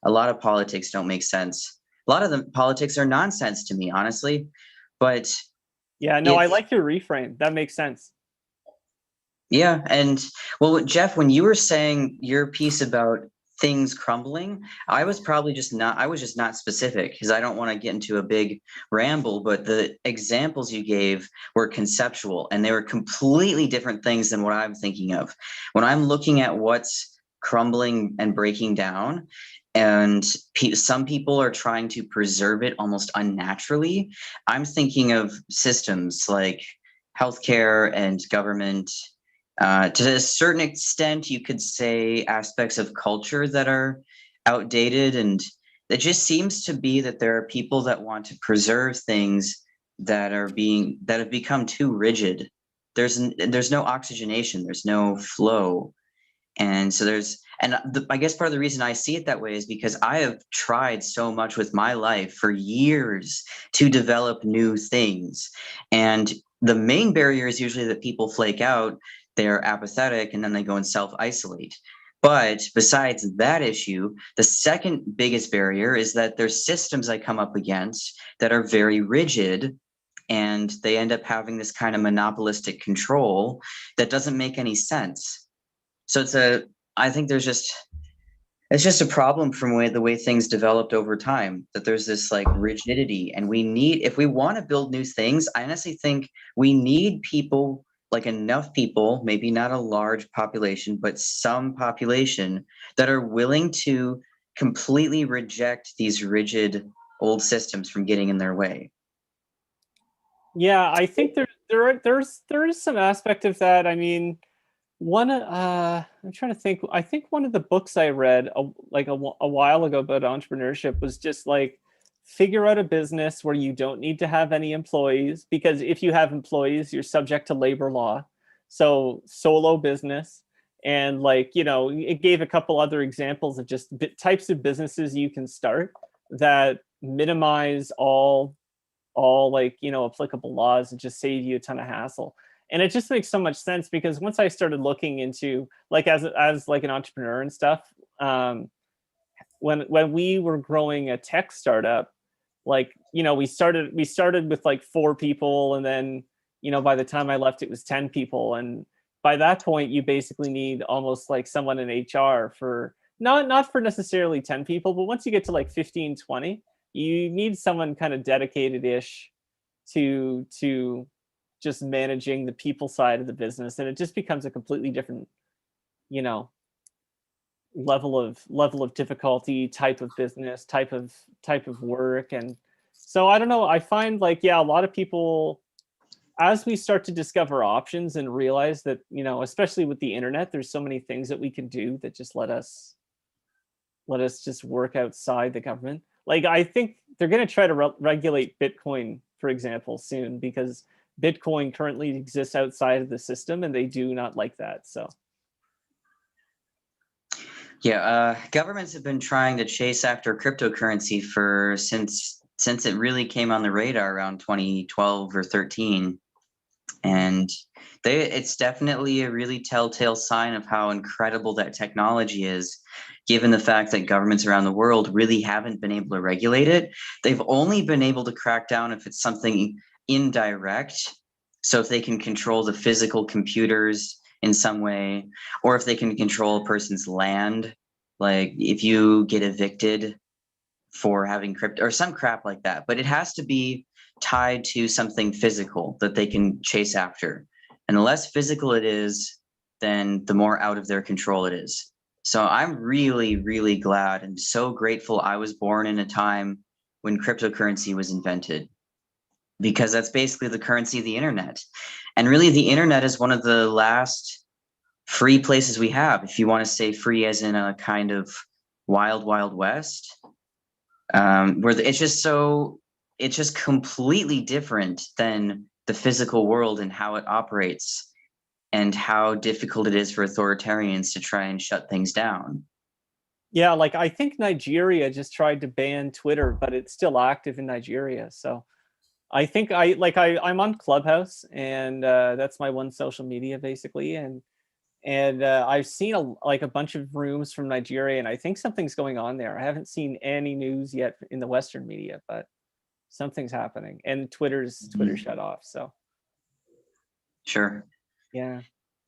a lot of politics don't make sense. A lot of the politics are nonsense to me, honestly. But yeah, no, I like your reframe. That makes sense. Yeah. And well, Jeff, when you were saying your piece about things crumbling, I was just not specific because I don't want to get into a big ramble, but the examples you gave were conceptual and they were completely different things than what I'm thinking of. When I'm looking at what's crumbling and breaking down, and some people are trying to preserve it almost unnaturally. I'm thinking of systems like healthcare and government. To a certain extent, you could say aspects of culture that are outdated, and it just seems to be that there are people that want to preserve things that have become too rigid. There's no oxygenation, there's no flow, and so I guess part of the reason I see it that way is because I have tried so much with my life for years to develop new things. And the main barrier is usually that people flake out, they're apathetic, and then they go and self-isolate. But besides that issue, the second biggest barrier is that there's systems I come up against that are very rigid, and they end up having this kind of monopolistic control that doesn't make any sense. So I think it's just a problem from the way things developed over time, that there's this like rigidity, and if we want to build new things, I honestly think we need people, like enough people, maybe not a large population, but some population that are willing to completely reject these rigid old systems from getting in their way. Yeah, I think there is some aspect of that. I mean, I'm trying to think. I think one of the books I read a while ago about entrepreneurship was just like, figure out a business where you don't need to have any employees, because if you have employees, you're subject to labor law. So solo business. And like, it gave a couple other examples of just types of businesses you can start that minimize all like, applicable laws and just save you a ton of hassle. And it just makes so much sense, because once I started looking into like as like an entrepreneur and stuff, when we were growing a tech startup, like, we started with like 4 people, and then, by the time I left, it was 10 people. And by that point, you basically need almost like someone in HR for not for necessarily 10 people, but once you get to like 15, 20, you need someone kind of dedicated-ish to just managing the people side of the business. And it just becomes a completely different, you know, level of difficulty, type of business, type of work. And so I don't know, I find like, yeah, a lot of people, as we start to discover options and realize that, especially with the internet, there's so many things that we can do that just let us just work outside the government. Like, I think they're going to try to regulate Bitcoin, for example, soon, because Bitcoin currently exists outside of the system, and they do not like that. So yeah, governments have been trying to chase after cryptocurrency since it really came on the radar around 2012 or 13. And it's definitely a really telltale sign of how incredible that technology is, given the fact that governments around the world really haven't been able to regulate it. They've only been able to crack down if it's something indirect. So if they can control the physical computers in some way, or if they can control a person's land, like if you get evicted for having crypto or some crap like that. But it has to be tied to something physical that they can chase after. And the less physical it is, then the more out of their control it is. So I'm really, really glad and so grateful I was born in a time when cryptocurrency was invented, because that's basically the currency of the internet. And really, the internet is one of the last free places we have, if you want to say free as in a kind of wild, wild west, where it's just completely different than the physical world and how it operates and how difficult it is for authoritarians to try and shut things down. yeah, like I think Nigeria just tried to ban Twitter, but it's still active in Nigeria. So I think I'm on Clubhouse, and that's my one social media basically. And I've seen a bunch of rooms from Nigeria, and I think something's going on there. I haven't seen any news yet in the Western media, but something's happening. And Twitter shut off. So Sure. yeah.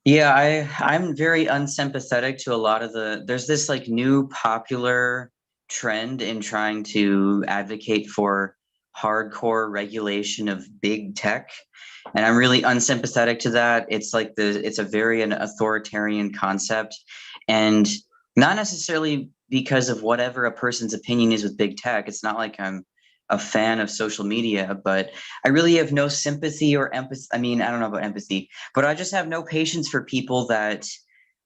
Yeah, I'm very unsympathetic to a lot of there's this like new popular trend in trying to advocate for hardcore regulation of big tech. And I'm really unsympathetic to that. It's like it's a very an authoritarian concept, and not necessarily because of whatever a person's opinion is with big tech. It's not like I'm a fan of social media, but I really have no sympathy or empathy. I mean, I don't know about empathy, but I just have no patience for people that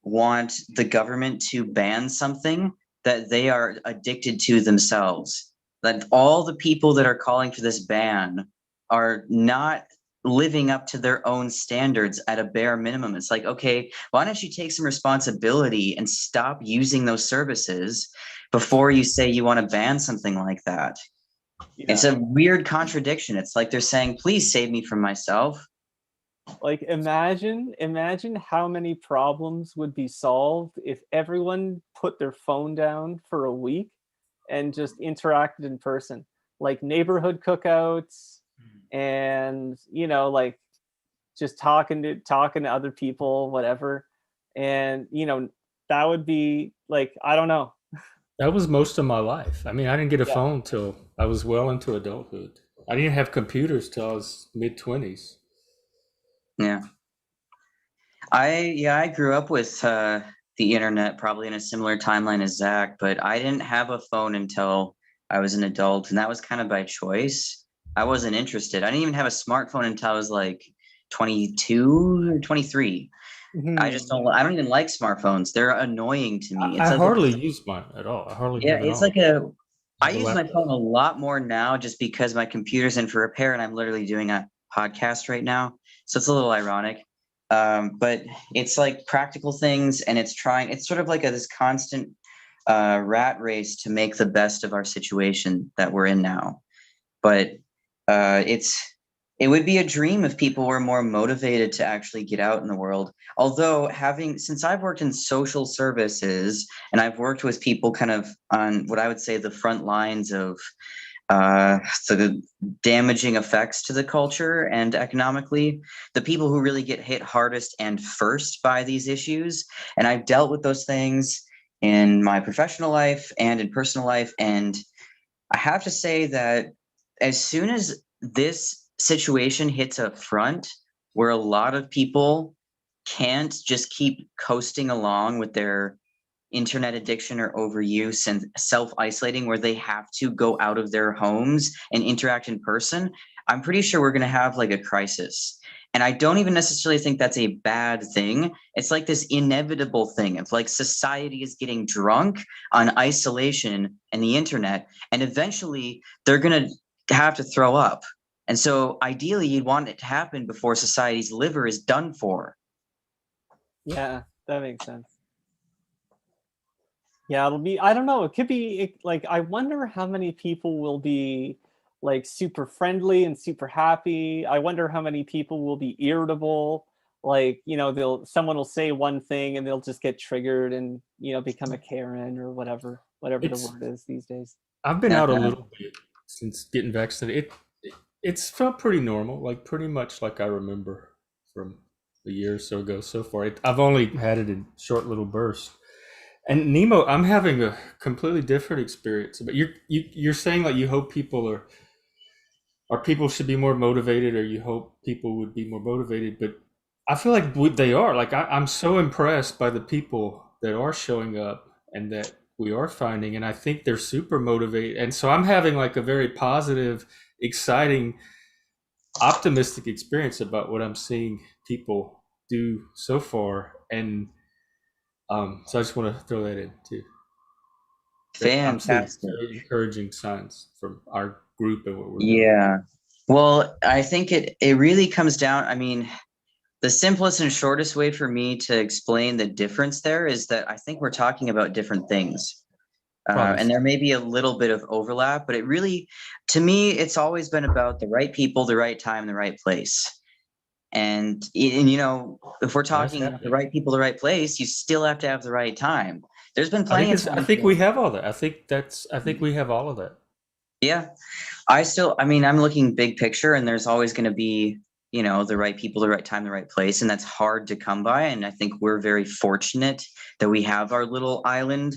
want the government to ban something that they are addicted to themselves. That all the people that are calling for this ban are not living up to their own standards at a bare minimum. It's like, okay, why don't you take some responsibility and stop using those services before you say you want to ban something like that? It's Yeah. a weird contradiction. It's like they're saying, please save me from myself. Like imagine how many problems would be solved if everyone put their phone down for a week and just interacted in person, like neighborhood cookouts, and like just talking to other people, whatever. And that would be like, I don't know. That was most of my life. I mean, I didn't get a Yeah. phone till I was well into adulthood. I didn't have computers till I was mid-20s. Yeah. I grew up with the internet probably in a similar timeline as Zach, but I didn't have a phone until I was an adult, and that was kind of by choice. I wasn't interested. I didn't even have a smartphone until I was like 22 or 23. Mhm. I don't even like smartphones. They're annoying to me. I It's like hardly use mine at all. I hardly yeah, have it it's on. like I I have a use my laptop. phone a lot more now just because my computer's in for repair and I'm literally doing a podcast right now. So it's a little ironic. But it's like practical things, and it's sort of like this constant rat race to make the best of our situation that we're in now. But uh, it's it would be a dream if people were more motivated to actually get out in the world. Although since I've worked in social services and I've worked with people kind of on what I would say the front lines of the damaging effects to the culture and economically, the people who really get hit hardest and first by these issues. And I've dealt with those things in my professional life and in personal life. And I have to say that as soon as this situation hits a front where a lot of people can't just keep coasting along with their internet addiction or overuse and self-isolating where they have to go out of their homes and interact in person, I'm pretty sure we're going to have like a crisis. And I don't even necessarily think that's a bad thing. It's like this inevitable thing of like society is getting drunk on isolation and the internet, and eventually they're going to have to throw up. And so ideally you'd want it to happen before society's liver is done for. Yeah, that makes sense. Yeah, it'll be, I don't know, it could be like, I wonder how many people will be like super friendly and super happy. I wonder how many people will be irritable. Like, someone will say one thing and they'll just get triggered and, become a Karen or whatever the It's word is these days. I've been out a little bit since getting vaccinated. It's felt pretty normal, like pretty much like I remember from a year or so ago. So far, I've only had it in short little bursts. And Nemo, I'm having a completely different experience. But you're saying like you hope people or people should be more motivated, or you hope people would be more motivated. But I feel like they are. Like I'm so impressed by the people that are showing up and that we are finding, and I think they're super motivated. And so I'm having like a very positive, exciting, optimistic experience about what I'm seeing people do so far. And so I just want to throw that in too. That I'm seeing Fantastic. very encouraging signs from our group and what we're doing. Yeah. Well, I think it really comes down, I mean, the simplest and shortest way for me to explain the difference there is that I think we're talking about different things. Probably And so. there may be a little bit of overlap, but it really, to me, it's always been about the right people, the right time, the right place. And if we're That's talking the happening. right people, the right place, you still have to have the right time. There's been plenty of I times think when, we have all that. I think we have all of that. yeah, I mean, I'm looking big picture, and there's always going to be, the right people, the right time, the right place. And that's hard to come by. And I think we're very fortunate that we have our little island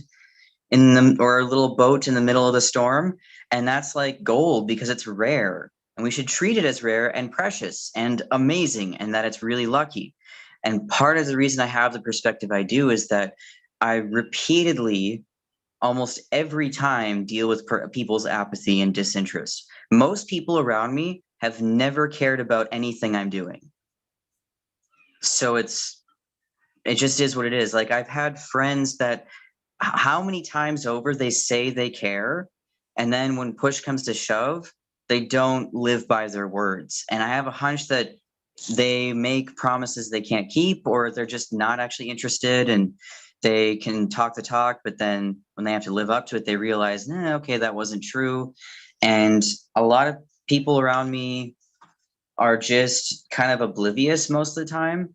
or a little boat in the middle of the storm. And that's like gold because it's rare. And we should treat it as rare and precious and amazing, and that it's really lucky. And part of the reason I have the perspective I do is that I repeatedly almost every time deal with people's apathy and disinterest. Most people around me have never cared about anything I'm doing. So it just is what it is. Like, I've had friends that how many times over they say they care, and then when push comes to shove, they don't live by their words. And I have a hunch that they make promises they can't keep, or they're just not actually interested, and they can talk the talk, but then when they have to live up to it, they realize, okay, that wasn't true. And a lot of people around me are just kind of oblivious most of the time.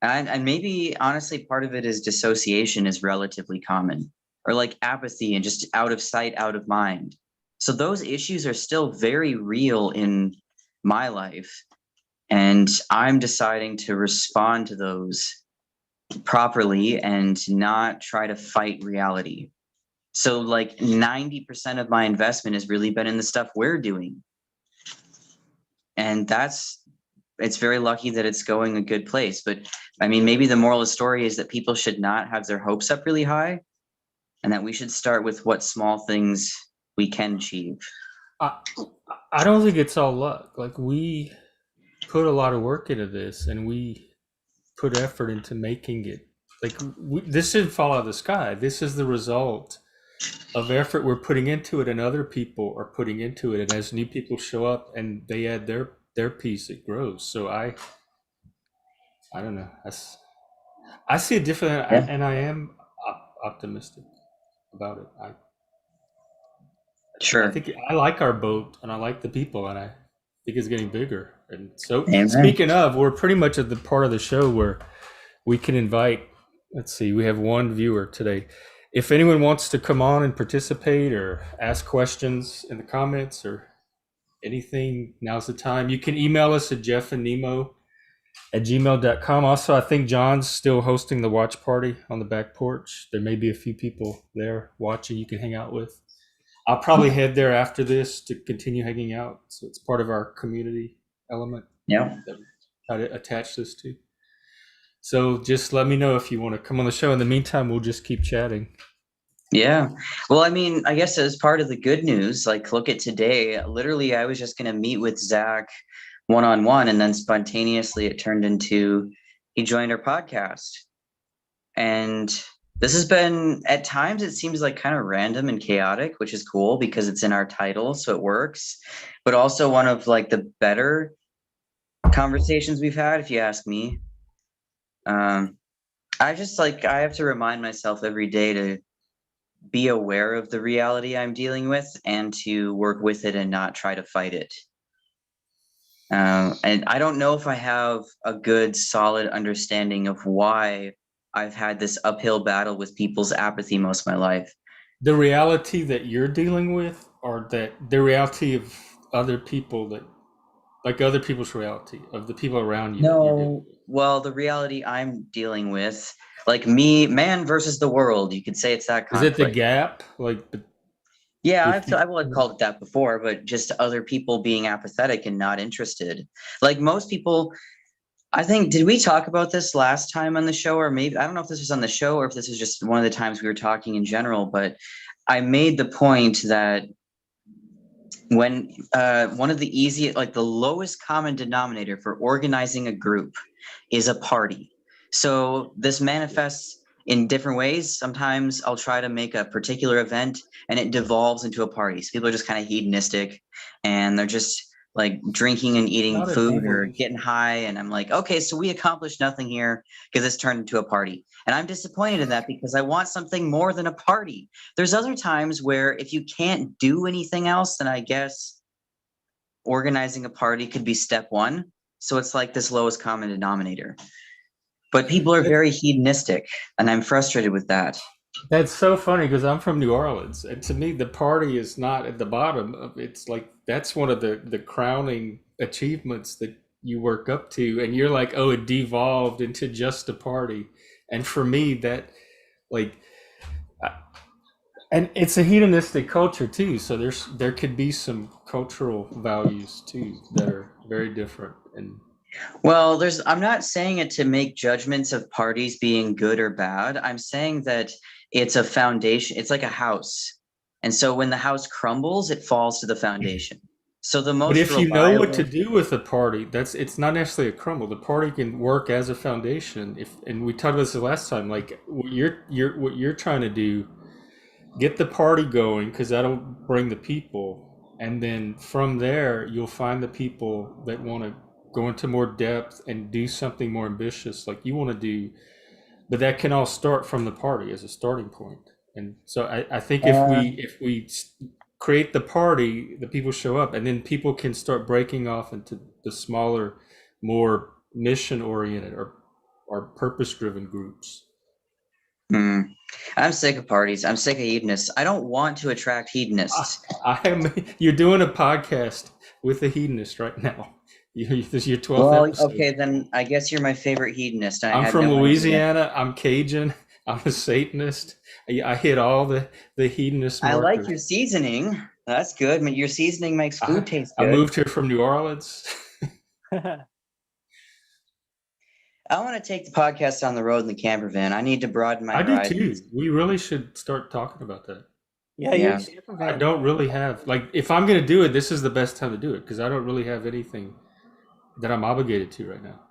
And maybe honestly, part of it is dissociation is relatively common, or like apathy and just out of sight, out of mind. So those issues are still very real in my life. And I'm deciding to respond to those properly and not try to fight reality. So like 90% of my investment has really been in the stuff we're doing. And it's very lucky that it's going a good place. But I mean, maybe the moral of the story is that people should not have their hopes up really high, and that we should start with what small things we can achieve. I don't think it's all luck. Like, we put a lot of work into this, and we put effort into making it. Like, this didn't fall out of the sky. This is the result of effort we're putting into it, and other people are putting into it. And as new people show up and they add their piece, it grows. So I don't know. I see it different, Yeah. and I am optimistic about it. Sure. I think I like our boat, and I like the people, and I think it's getting bigger. And so, Amen. Speaking of, we're pretty much at the part of the show where we can invite. Let's see, we have one viewer today. If anyone wants to come on and participate or ask questions in the comments or anything, now's the time. You can email us at jeffandnemo@gmail.com. Also, I think John's still hosting the watch party on the back porch. There may be a few people there watching you can hang out with. I'll probably head there after this to continue hanging out. So it's part of our community element Yeah. that we try to attach this to. So just let me know if you want to come on the show. In the meantime, we'll just keep chatting. Yeah. Well, I mean, I guess as part of the good news, like, look at today. Literally, I was just going to meet with Zach one-on-one, and then spontaneously it turned into he joined our podcast. And this has been, at times, it seems like kind of random and chaotic, which is cool because it's in our title, so it works. But also one of like the better conversations we've had, if you ask me. I have to remind myself every day to be aware of the reality I'm dealing with and to work with it and not try to fight it. And I don't know if I have a good, solid understanding of why I've had this uphill battle with people's apathy most of my life. The reality that you're dealing with, or that the reality of other people, that like other people's reality of the people around you that you're dealing No, with? well, the reality I'm dealing with, like me, man versus the world, you could say it's that Is it the conflict. gap? Like, Yeah, if you, I will have called it that before, but just other people being apathetic and not interested. Like most people, I think, did we talk about this last time on the show? Or maybe, I don't know if this was on the show or if this was just one of the times we were talking in general, but I made the point that when one of the easiest, like the lowest common denominator for organizing a group is a party. So this manifests in different ways. Sometimes I'll try to make a particular event and it devolves into a party. So people are just kind of hedonistic and they're just like drinking and eating Not a food or deviation. getting high. And I'm like, okay, so we accomplished nothing here because it's turned into a party. And I'm disappointed in that because I want something more than a party. There's other times where if you can't do anything else, then I guess organizing a party could be step one. So it's like this lowest common denominator. But people are very hedonistic, and I'm frustrated with that. That's so funny because I'm from New Orleans, and to me, the party is not at the bottom of it's like that's one of the crowning achievements that you work up to, and you're like, oh, it devolved into just a party, and for me, that like, and it's a hedonistic culture too, so there could be some cultural values too that are very different, and Well, I'm not saying it to make judgments of parties being good or bad. I'm saying that it's a foundation. It's like a house. And so when the house crumbles, it falls to the foundation. So the But most if you know what to reliable, do with the party, it's not necessarily a crumble. The party can work as a foundation. If and we talked about this the last time, like what you're trying to do, get the party going because that'll bring the people, and then from there you'll find the people that want to go into more depth and do something more ambitious, like you want to do. But that can all start from the party as a starting point. And so I think uh, if we create the party, the people show up, and then people can start breaking off into the smaller, more mission oriented or purpose driven groups. hmm. I'm sick of parties. I'm sick of hedonists. I don't want to attract hedonists. I am. You're doing a podcast with a hedonist right now. This is your 12th Well, episode. okay, then I guess you're my favorite hedonist. I I'm had from no idea. Louisiana. I'm Cajun. I'm a Satanist. I hit all the hedonist I like markers. your seasoning. That's good. Your seasoning makes food taste I good. moved here from New Orleans. I want to take the podcast on the road in the camper van. I need to broaden my I do too. horizons. We really should start talking about that. Yeah, Yeah. I don't really have, like, if I'm going to do it, this is the best time to do it because I don't really have anything that I'm obligated to right now.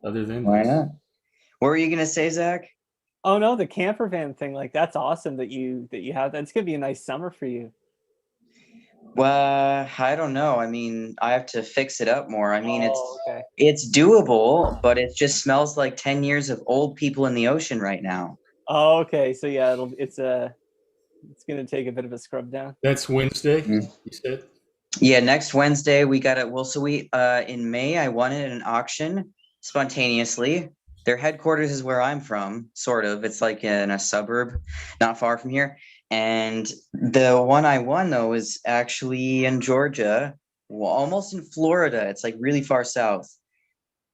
Other than Why this. not? What were you gonna say, Zach? Oh no, the camper van thing, like that's awesome that you have that. It's gonna be a nice summer for you. Well, I don't know. I mean, I have to fix it up more. I mean, Okay. it's doable, but it just smells like 10 years of old people in the ocean right now. Oh, okay. So yeah, it's gonna take a bit of a scrub down. That's Wednesday, Mm. you said? Yeah, next Wednesday we got it. Well, so we in May I won it at an auction spontaneously. Their headquarters is where I'm from, sort of. It's like in a suburb, not far from here. And the one I won though is actually in Georgia, well, almost in Florida. It's like really far south.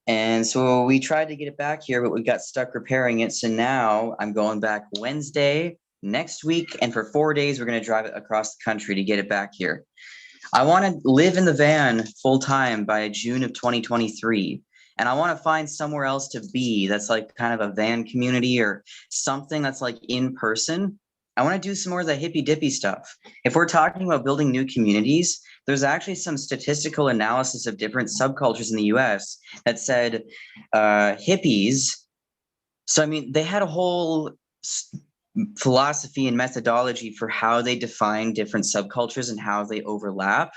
And so we tried to get it back here, but we got stuck repairing it. So now I'm going back Wednesday next week, and for 4 days we're going to drive it across the country to get it back here. I want to live in the van full time by June of 2023. And I want to find somewhere else to be that's like kind of a van community or something that's like in person. I want to do some more of the hippy dippy stuff. If we're talking about building new communities, there's actually some statistical analysis of different subcultures in the US that said hippies. So, I mean, they had a whole philosophy and methodology for how they define different subcultures and how they overlap.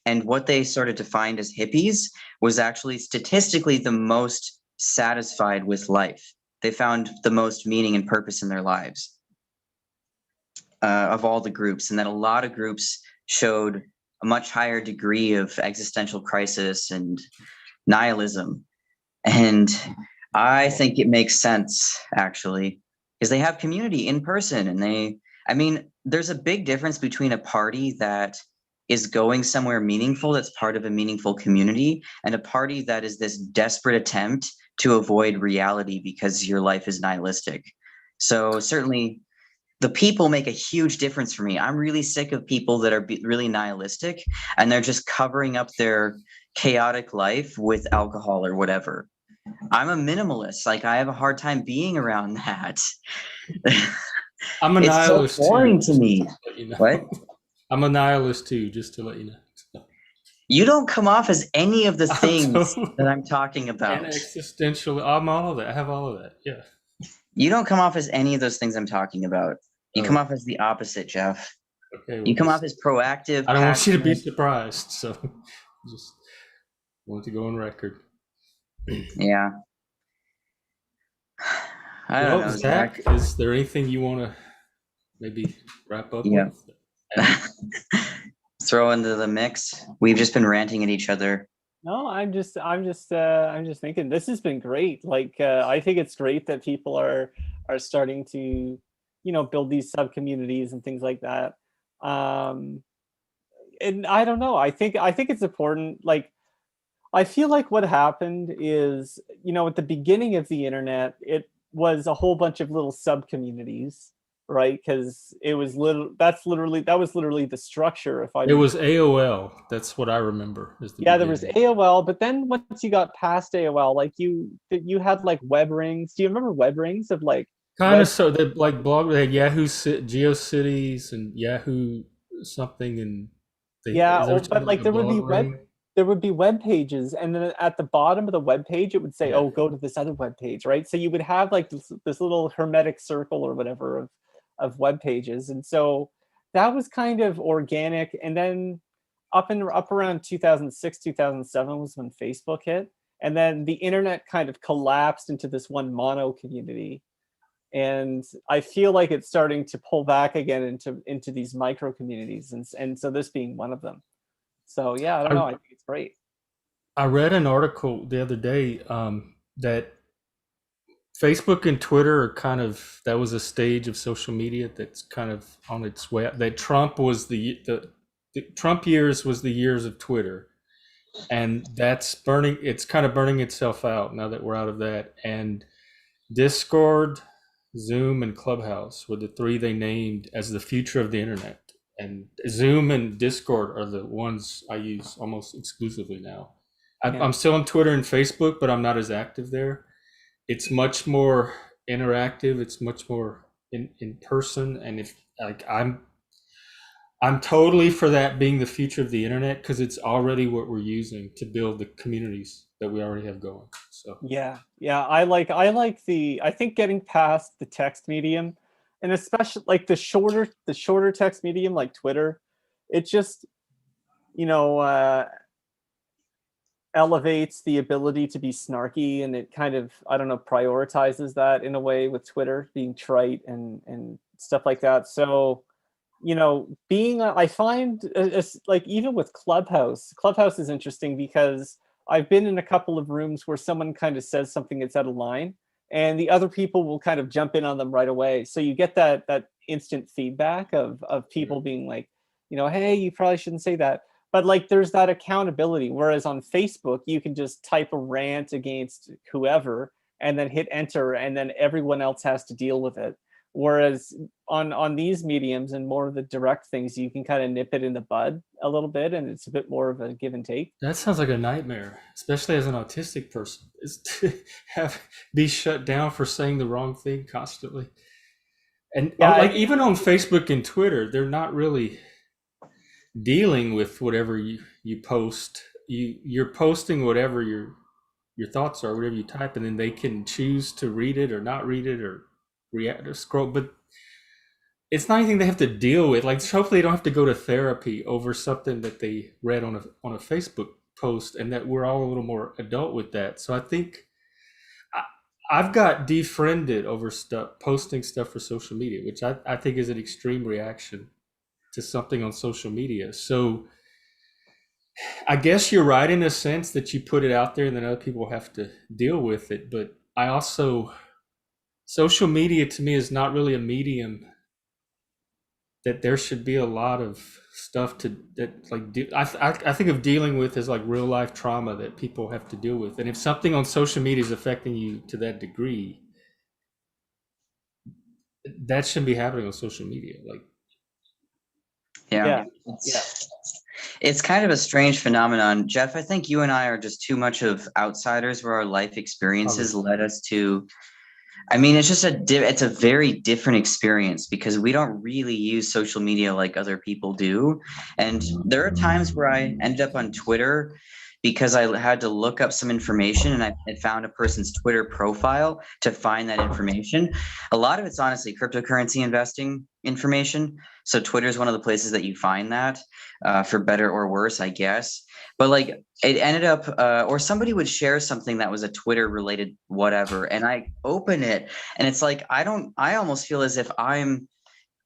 And what they sort of defined as hippies was actually statistically the most satisfied with life. They found the most meaning and purpose in their lives of all the groups, and that a lot of groups showed a much higher degree of existential crisis and nihilism. And I think it makes sense, actually, because they have community in person. And I mean, there's a big difference between a party that is going somewhere meaningful, that's part of a meaningful community, and a party that is this desperate attempt to avoid reality because your life is nihilistic. So certainly the people make a huge difference for me. I'm really sick of people that are really nihilistic and they're just covering up their chaotic life with alcohol or whatever. I'm a minimalist. Like, I have a hard time being around that. I'm a It's nihilist so boring too. to me. You know? What? I'm a nihilist too, just to let you know. You don't come off as any of the I'm things totally- that I'm talking And about. existential. I'm all of that. I have all of that. Yeah. You don't come off as any of those things I'm talking about. You Oh. come off as the opposite, Jeff. Okay. You come off as proactive. I don't want you to be passionate. surprised, so just want to go on record. Yeah. I don't know, Zach, is there anything you want to maybe wrap up Yeah. with? Throw into the mix. We've just been ranting at each other. No, I'm just thinking this has been great. Like, I think it's great that people are starting to, build these sub communities and things like that. And I don't know. I think it's important. Like, I feel like what happened is, at the beginning of the internet, it was a whole bunch of little sub communities, right? Because it was that was literally the structure. It was AOL. That's what I remember. There was AOL, but then once you got past AOL, like you had like web rings. Do you remember web rings of like Kind of, so they like blog, they had Yahoo GeoCities and Yahoo something, and Yeah, is there but like like a blog ring? there would be web pages, and then at the bottom of the web page it would say, Yeah. "Oh, go to this other web page," right? So you would have like this little hermetic circle or whatever of web pages, and so that was kind of organic. And then up around 2006, 2007 was when Facebook hit, and then the internet kind of collapsed into this one mono community. And I feel like it's starting to pull back again into these micro communities, and so this being one of them. So yeah, I don't I know. I think it's great. I read an article the other day that Facebook and Twitter are kind of, that was a stage of social media that's kind of on its way up. That Trump was the Trump years was the years of Twitter, and that's burning. It's kind of burning itself out now that we're out of that. And Discord, Zoom, and Clubhouse were the three they named as the future of the internet. And Zoom and Discord are the ones I use almost exclusively now. Yeah. I'm still on Twitter and Facebook, but I'm not as active there. It's much more interactive. It's much more in person. And if like I'm totally for that being the future of the internet, because it's already what we're using to build the communities that we already have going. So Yeah. I think getting past the text medium, and especially like the shorter text medium like Twitter, it just, you know, elevates the ability to be snarky, and it kind of, I don't know, prioritizes that in a way with Twitter being trite and stuff like that. So being I find like even with Clubhouse is interesting because I've been in a couple of rooms where someone kind of says something that's out of line, and the other people will kind of jump in on them right away. So you get that instant feedback of people being like, hey, you probably shouldn't say that. But like there's that accountability. Whereas on Facebook, you can just type a rant against whoever and then hit enter, and then everyone else has to deal with it. Whereas on these mediums and more of the direct things, you can kind of nip it in the bud a little bit, and it's a bit more of a give and take. that sounds like a nightmare, especially as an autistic person, is to have be shut down for saying the wrong thing constantly. And Yeah, like even on Facebook and Twitter, they're not really dealing with whatever you post. You're posting whatever your thoughts are, whatever you type, and then they can choose to read it or not read it or react or scroll. But it's not anything they have to deal with. Like hopefully they don't have to go to therapy over something that they read on a Facebook post, and that we're all a little more adult with that. So I think I've got defriended over stuff, posting stuff for social media, which I think is an extreme reaction to something on social media. So I guess you're right in a sense that you put it out there and then other people have to deal with it. But I also, social media to me is not really a medium that there should be a lot of stuff to that like I think of dealing with as like real life trauma that people have to deal with. And if something on social media is affecting you to that degree, that shouldn't be happening on social media. Like, Yeah. yeah, yeah, It's kind of a strange phenomenon. Jeff, I think you and I are just too much of outsiders where our life experiences probably. led us to. I mean, it's just it's a very different experience because we don't really use social media like other people do. And there are times where I ended up on Twitter because I had to look up some information and I had found a person's Twitter profile to find that information. A lot of it's honestly cryptocurrency investing information. So Twitter is one of the places that you find that, for better or worse, I guess. But like it ended up, or somebody would share something that was a Twitter related whatever, and I open it, and it's like I almost feel as if I'm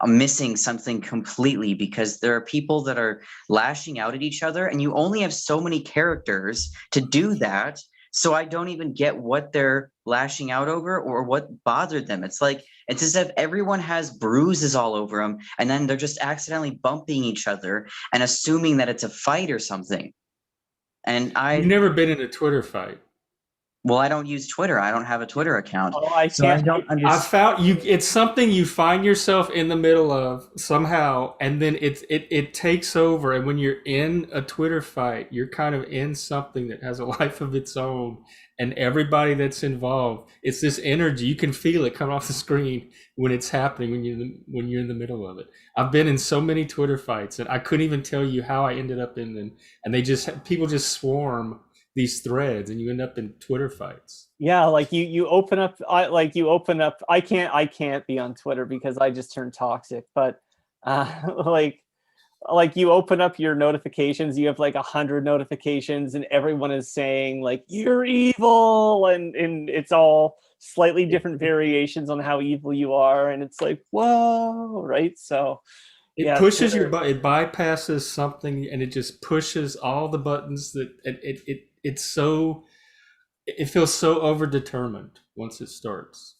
missing something completely because there are people that are lashing out at each other, and you only have so many characters to do that. So I don't even get what they're lashing out over or what bothered them. It's like it's as if everyone has bruises all over them, and then they're just accidentally bumping each other and assuming that it's a fight or something. And You've I never been in a Twitter fight. Well, I don't use Twitter. I don't have a Twitter account. Oh, I So I can't. don't I understand. found you. It's something you find yourself in the middle of somehow, and then it takes over. And when you're in a Twitter fight, you're kind of in something that has a life of its own, and everybody that's involved, it's this energy. You can feel it come off the screen when it's happening when you're in the middle of it. I've been in so many Twitter fights, and I couldn't even tell you how I ended up in them. And people just swarm these threads, and you end up in Twitter fights. Yeah, like you open up, I can't be on Twitter because I just turned toxic. But like you open up your notifications, you have like 100 notifications, and everyone is saying like you're evil, and it's all slightly different variations on how evil you are, and it's like whoa, right? So It yeah, pushes Twitter. it bypasses something, and it just pushes all the buttons that it's so it feels so overdetermined once it starts.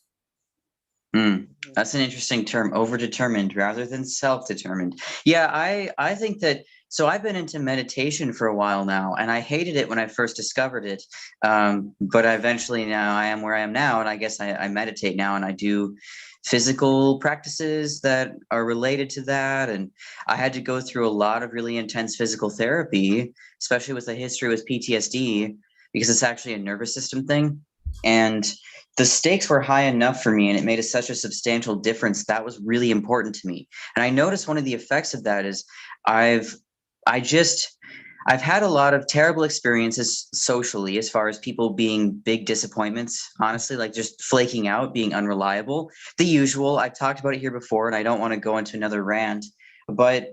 That's an interesting term, overdetermined rather than self-determined. Yeah, I think that. So I've been into meditation for a while now, and I hated it when I first discovered it. But eventually now I am where I am now, and I guess I meditate now, and I do physical practices that are related to that. And I had to go through a lot of really intense physical therapy, especially with a history with PTSD, because it's actually a nervous system thing. And the stakes were high enough for me, and it made such a substantial difference. That was really important to me. And I noticed one of the effects of that is I've I just I've had a lot of terrible experiences socially, as far as people being big disappointments, honestly, like just flaking out, being unreliable. The usual. I've talked about it here before, and I don't want to go into another rant, but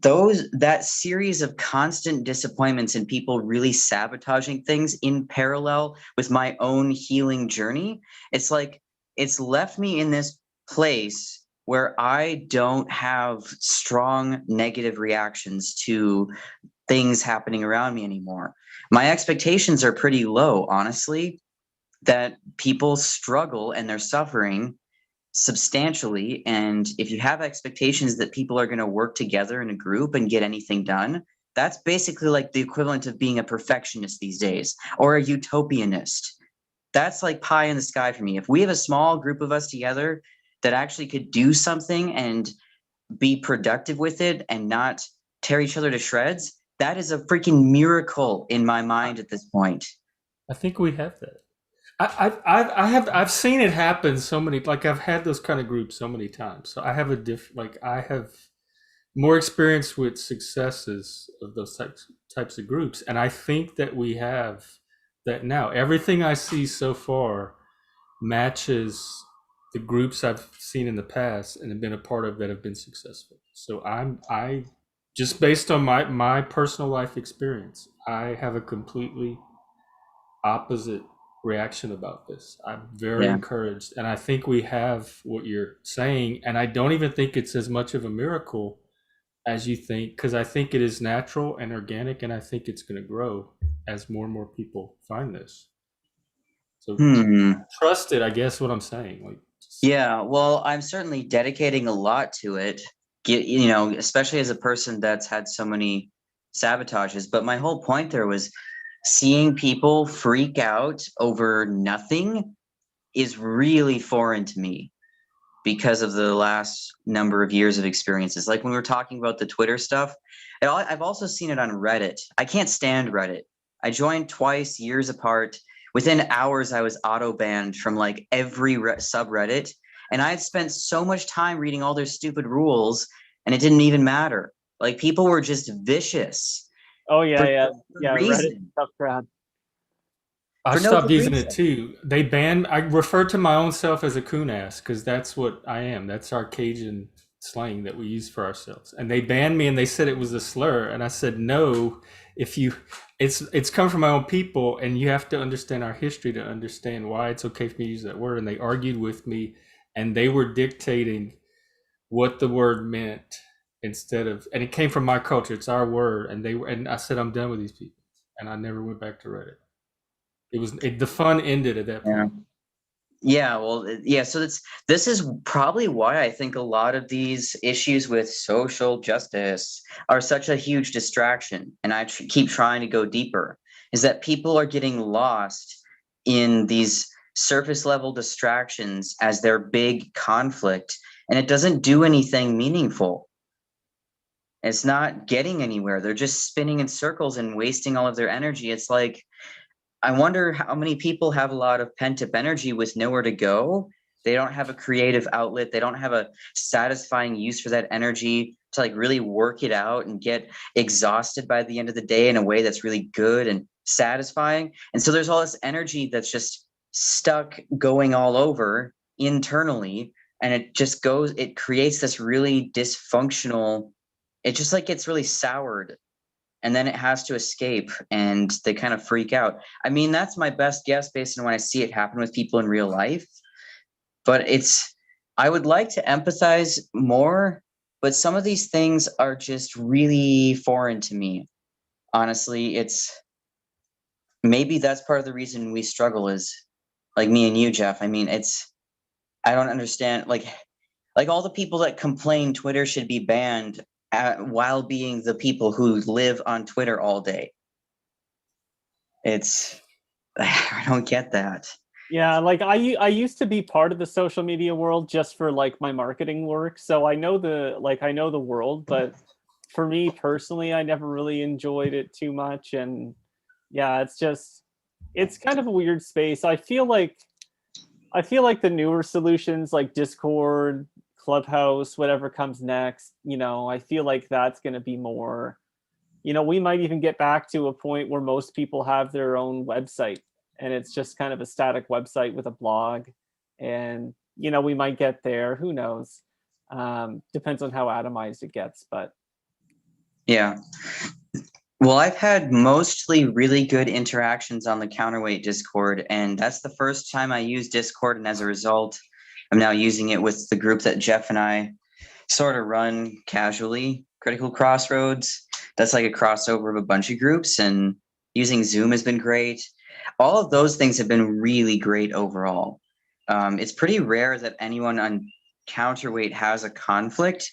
that series of constant disappointments and people really sabotaging things in parallel with my own healing journey, it's like it's left me in this place where I don't have strong negative reactions to things happening around me anymore. My expectations are pretty low, honestly, that people struggle and they're suffering substantially. And if you have expectations that people are going to work together in a group and get anything done, that's basically like the equivalent of being a perfectionist these days, or a utopianist. That's like pie in the sky for me. If we have a small group of us together that actually could do something and be productive with it and not tear each other to shreds, that is a freaking miracle in my mind at this point. I think we have that. I've seen it happen so many. Like I've had those kind of groups so many times. So I have I have more experience with successes of those types of groups, and I think that we have that now. Everything I see so far matches the groups I've seen in the past and have been a part of that have been successful. So I just based on my personal life experience, I have a completely opposite reaction about this. I'm very Yeah. encouraged, and I think we have what you're saying, and I don't even think it's as much of a miracle as you think, because I think it is natural and organic, and I think it's going to grow as more and more people find this. So trust it, I guess what I'm saying. Like, Yeah, well, I'm certainly dedicating a lot to it. Especially as a person that's had so many sabotages. But my whole point there was seeing people freak out over nothing is really foreign to me because of the last number of years of experiences. Like when we were talking about the Twitter stuff, I've also seen it on Reddit. I can't stand Reddit. I joined twice, years apart. Within hours, I was auto banned from like every subreddit. And I had spent so much time reading all their stupid rules, and it didn't even matter. Like people were just vicious Oh yeah, for yeah, no good yeah. Reddit, reason. tough crowd. I For no stopped good using it reason. too. They banned. I refer to my own self as a coon ass because that's what I am. That's our Cajun slang that we use for ourselves. And they banned me, and they said it was a slur. And I said, no. If you, it's come from my own people, and you have to understand our history to understand why it's okay for me to use that word. And they argued with me, and they were dictating what the word meant instead of. And it came from my culture. It's our word. And they were. And I said, I'm done with these people, and I never went back to Reddit. The fun ended at that Yeah. point. Yeah, well, yeah. So this is probably why I think a lot of these issues with social justice are such a huge distraction, and I keep trying to go deeper. Is that people are getting lost in these surface level distractions as their big conflict, and it doesn't do anything meaningful. It's not getting anywhere. They're just spinning in circles and wasting all of their energy. It's like, I wonder how many people have a lot of pent up energy with nowhere to go. They don't have a creative outlet. They don't have a satisfying use for that energy to like really work it out and get exhausted by the end of the day in a way that's really good and satisfying. And so there's all this energy that's just stuck going all over internally. And it just goes, it creates this really dysfunctional, it just like gets really soured, and then it has to escape and they kind of freak out. I mean, that's my best guess based on when I see it happen with people in real life. But I would like to empathize more, but some of these things are just really foreign to me. Honestly, maybe that's part of the reason we struggle is like me and you, Jeff. I mean, I don't understand, like all the people that complain Twitter should be banned while being the people who live on Twitter all day. I don't get that. Yeah, like I used to be part of the social media world just for like my marketing work. So I know the world, but for me personally, I never really enjoyed it too much. And yeah, it's kind of a weird space. I feel like the newer solutions like Discord, Clubhouse, whatever comes next, I feel like that's going to be more, we might even get back to a point where most people have their own website and it's just kind of a static website with a blog. And, we might get there. Who knows? Depends on how atomized it gets, but. Yeah. Well, I've had mostly really good interactions on the Counterweight Discord, and that's the first time I used Discord. And as a result, I'm now using it with the group that Jeff and I sort of run casually, Critical Crossroads. That's like a crossover of a bunch of groups, and using Zoom has been great. All of those things have been really great overall. It's pretty rare that anyone on Counterweight has a conflict.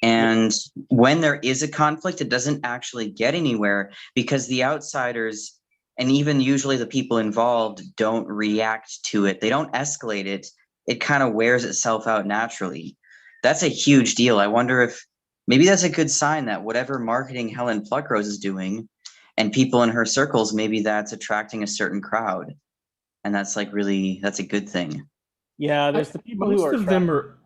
And when there is a conflict, it doesn't actually get anywhere because the outsiders and even usually the people involved don't react to it. They don't escalate it. It kind of wears itself out naturally. That's a huge deal. I wonder if maybe that's a good sign that whatever marketing Helen Pluckrose is doing and people in her circles, maybe that's attracting a certain crowd. And that's that's a good thing. Yeah, there's the people who Most are of them are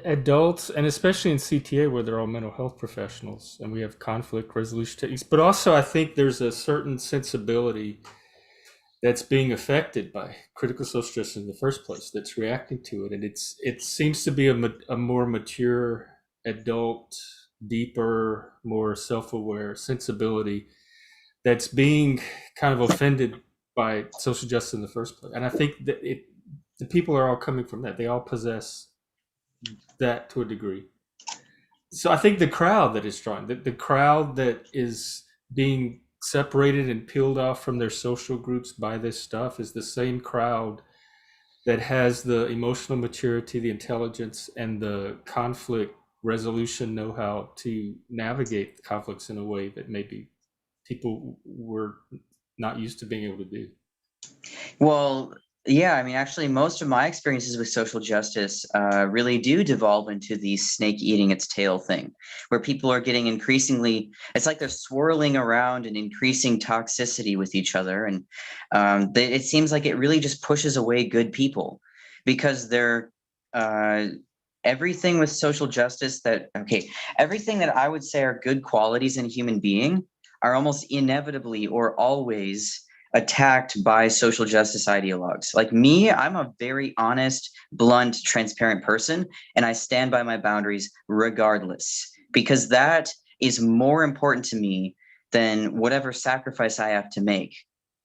adults, and especially in CTA where they're all mental health professionals and we have conflict resolution techniques. But also, I think there's a certain sensibility that's being affected by critical social justice in the first place that's reacting to it. And it seems to be a more mature, adult, deeper, more self-aware sensibility that's being kind of offended by social justice in the first place. And I think that the people are all coming from that. They all possess that to a degree. So I think the crowd that is drawing, the crowd that is being separated and peeled off from their social groups by this stuff is the same crowd that has the emotional maturity, the intelligence, and the conflict resolution know-how to navigate conflicts in a way that maybe people were not used to being able to do. Well, yeah, I mean, actually, most of my experiences with social justice really do devolve into the snake eating its tail thing, where people are getting increasingly, it's like they're swirling around in increasing toxicity with each other. And it seems like it really just pushes away good people because everything with social justice everything that I would say are good qualities in a human being are almost inevitably or always attacked by social justice ideologues. Like me, I'm a very honest, blunt, transparent person, and I stand by my boundaries regardless, because that is more important to me than whatever sacrifice I have to make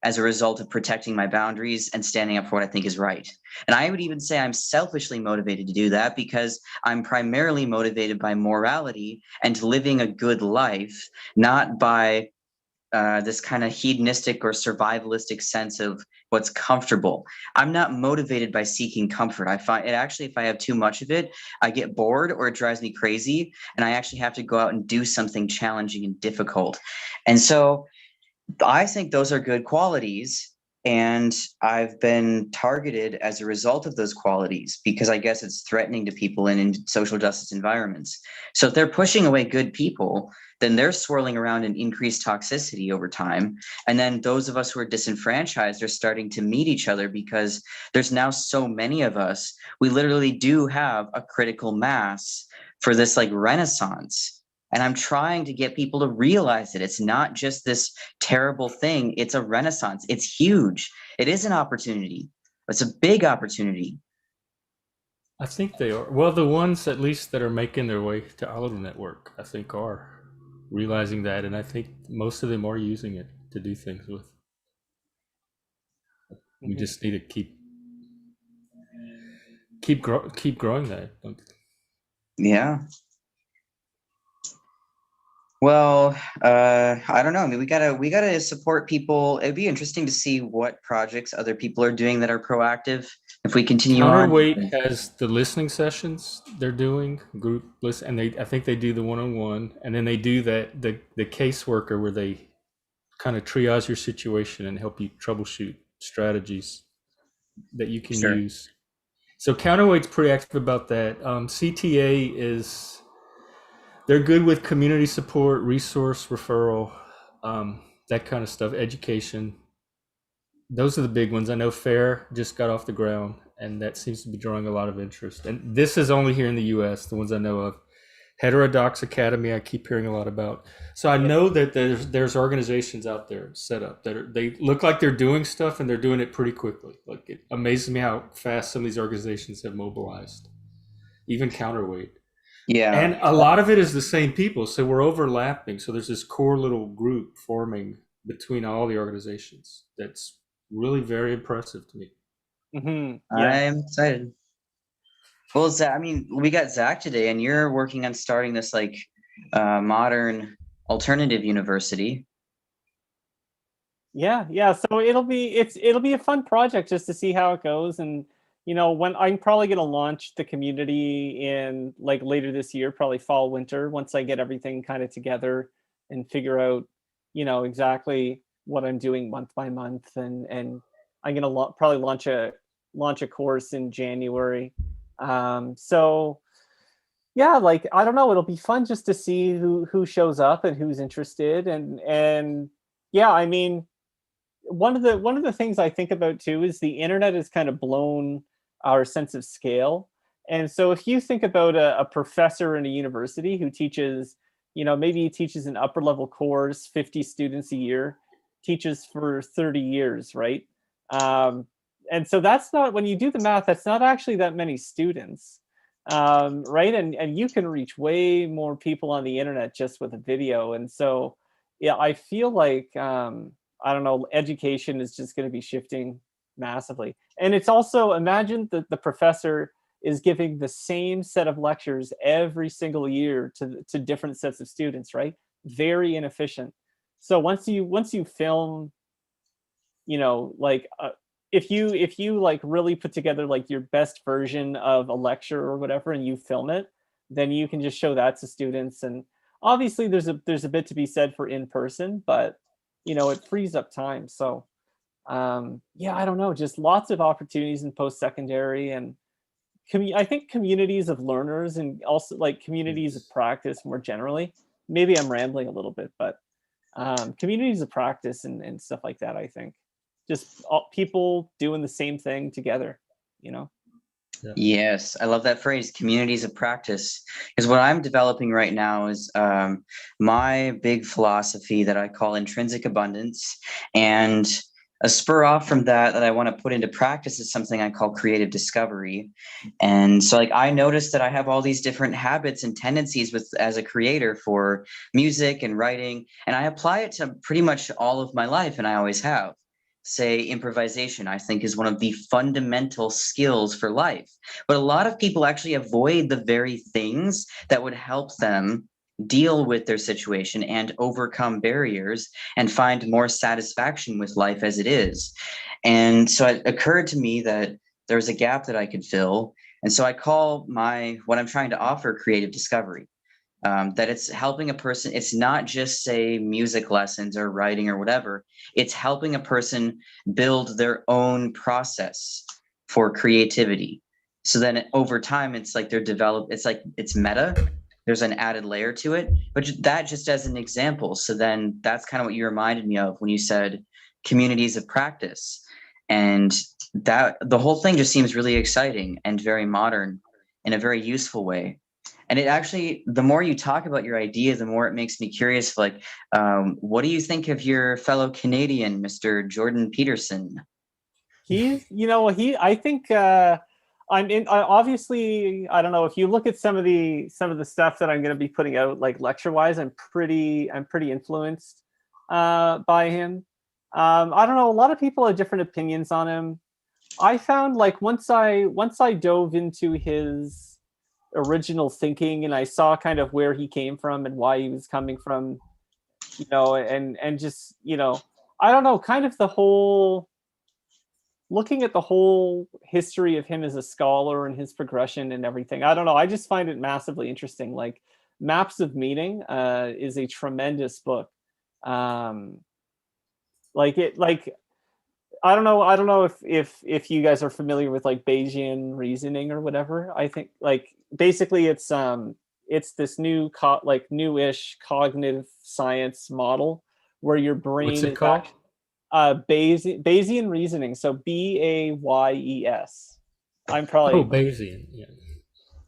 as a result of protecting my boundaries and standing up for what I think is right. And I would even say I'm selfishly motivated to do that because I'm primarily motivated by morality and living a good life, not by this kind of hedonistic or survivalistic sense of what's comfortable. I'm not motivated by seeking comfort. I find it actually, if I have too much of it, I get bored or it drives me crazy, and I actually have to go out and do something challenging and difficult. And so I think those are good qualities. And I've been targeted as a result of those qualities because I guess it's threatening to people in social justice environments. So if they're pushing away good people, then they're swirling around in increased toxicity over time. And then those of us who are disenfranchised are starting to meet each other because there's now so many of us. We literally do have a critical mass for this like renaissance. And I'm trying to get people to realize it. It's not just this terrible thing. It's a renaissance. It's huge. It is an opportunity. It's a big opportunity. I think they are. Well, the ones at least that are making their way to our little network, I think, are realizing that, and I think most of them are using it to do things with. We just need to keep growing that. Yeah. Well, I don't know. I mean, we gotta support people. It'd be interesting to see what projects other people are doing that are proactive. If we continue on, Counterweight has the listening sessions they're doing, group list, and I think they do the one-on-one, and then they do the caseworker where they kind of triage your situation and help you troubleshoot strategies that you can sure. use. So Counterweight's pretty active about that. CTA they're good with community support, resource referral, that kind of stuff, education. Those are the big ones. I know FAIR just got off the ground, and that seems to be drawing a lot of interest. And this is only here in the U.S., the ones I know of. Heterodox Academy, I keep hearing a lot about. So I know that there's organizations out there set up that they look like they're doing stuff, and they're doing it pretty quickly. Like, it amazes me how fast some of these organizations have mobilized, even Counterweight. Yeah. And a lot of it is the same people, so we're overlapping. So there's this core little group forming between all the organizations that's really very impressive to me. Yeah. I'm excited. Well, Zach, I mean, we got Zach today, and you're working on starting this like modern alternative university. Yeah. So it'll be a fun project just to see how it goes. And when I'm probably going to launch the community in like later this year, probably fall, winter, once I get everything kind of together and figure out exactly what I'm doing month by month. And I'm going to probably launch a course in January. So yeah, like I don't know, it'll be fun just to see who shows up and who's interested. And yeah, I mean, one of the things I think about too is the internet has kind of blown our sense of scale. And so if you think about a professor in a university who teaches, maybe he teaches an upper level course, 50 students a year, teaches for 30 years, right? And so that's not, when you do the math, that's not actually that many students, right? And you can reach way more people on the internet just with a video. And so, yeah, I feel like, I don't know, education is just going to be shifting massively. And it's also, imagine that the professor is giving the same set of lectures every single year to different sets of students, right? Very inefficient. So once you film, like if you like really put together like your best version of a lecture or whatever, and you film it, then you can just show that to students. And obviously there's a bit to be said for in person, but it frees up time. So yeah, I don't know, just lots of opportunities in post-secondary. And I think communities of learners, and also like communities of practice more generally. Maybe I'm rambling a little bit, but communities of practice and stuff like that, I think just people doing the same thing together. Yeah. Yes, I love that phrase, communities of practice. Because what I'm developing right now is my big philosophy that I call intrinsic abundance. And a spur off from that I want to put into practice is something I call creative discovery. And so like I noticed that I have all these different habits and tendencies as a creator for music and writing, and I apply it to pretty much all of my life, and I always have. Say improvisation, I think, is one of the fundamental skills for life. But a lot of people actually avoid the very things that would help them deal with their situation and overcome barriers and find more satisfaction with life as it is. And so it occurred to me that there was a gap that I could fill. And so I call what I'm trying to offer creative discovery. that it's helping a person. It's not just, say, music lessons or writing or whatever. It's helping a person build their own process for creativity. So then over time, it's like it's like it's meta. There's an added layer to it, but that just as an example. So then that's kind of what you reminded me of when you said communities of practice. And that the whole thing just seems really exciting and very modern in a very useful way. And it actually, the more you talk about your idea, the more it makes me curious. Like, what do you think of your fellow Canadian, Mr. Jordan Peterson? He's, I think obviously, I don't know, if you look at some of the stuff that I'm going to be putting out, like lecture wise, I'm pretty influenced by him. I don't know, a lot of people have different opinions on him. I found, like, once I dove into his original thinking and I saw kind of where he came from and why he was coming from, and just, I don't know, kind of the whole, looking at the whole history of him as a scholar and his progression and everything. I don't know, I just find it massively interesting. Like, Maps of Meaning is a tremendous book. Like, I don't know if you guys are familiar with, like, Bayesian reasoning or whatever. I think, like, basically it's this newish cognitive science model where your brain What's it is called? Bayesian reasoning. So Bayes. I'm Oh, probably, Bayesian. Yeah.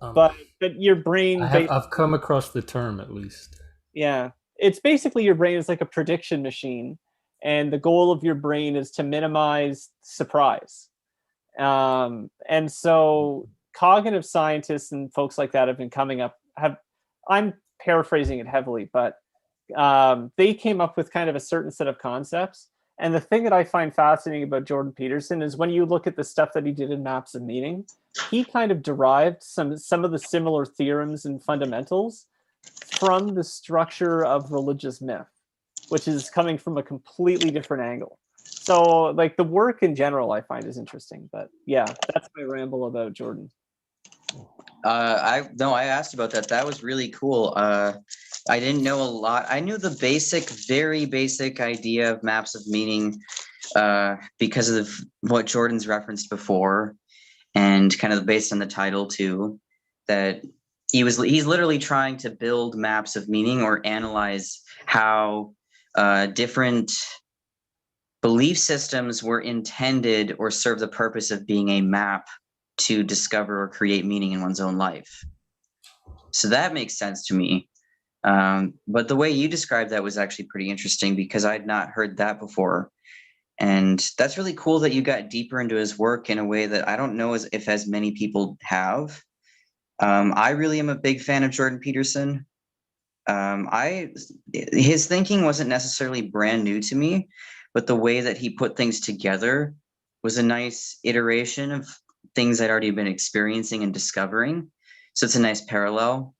Um, but your brain, I've come across the term at least. yeah, it's basically your brain is like a prediction machine, and the goal of your brain is to minimize surprise. And so cognitive scientists and folks like that have been coming up. I'm paraphrasing it heavily, but they came up with kind of a certain set of concepts. And the thing that I find fascinating about Jordan Peterson is when you look at the stuff that he did in Maps of Meaning, he kind of derived some of the similar theorems and fundamentals from the structure of religious myth, which is coming from a completely different angle. So, like, the work in general, I find is interesting. But yeah, that's my ramble about Jordan. I asked about that. That was really cool. I didn't know a lot. I knew the very basic idea of Maps of Meaning because of what Jordan's referenced before, and kind of based on the title too. That he's literally trying to build maps of meaning or analyze how different belief systems were intended or serve the purpose of being a map to discover or create meaning in one's own life. So that makes sense to me. But the way you described that was actually pretty interesting because I'd not heard that before. And that's really cool that you got deeper into his work in a way that I don't know if as many people have. I really am a big fan of Jordan Peterson. His thinking wasn't necessarily brand new to me, but the way that he put things together was a nice iteration of things I'd already been experiencing and discovering. So it's a nice parallel.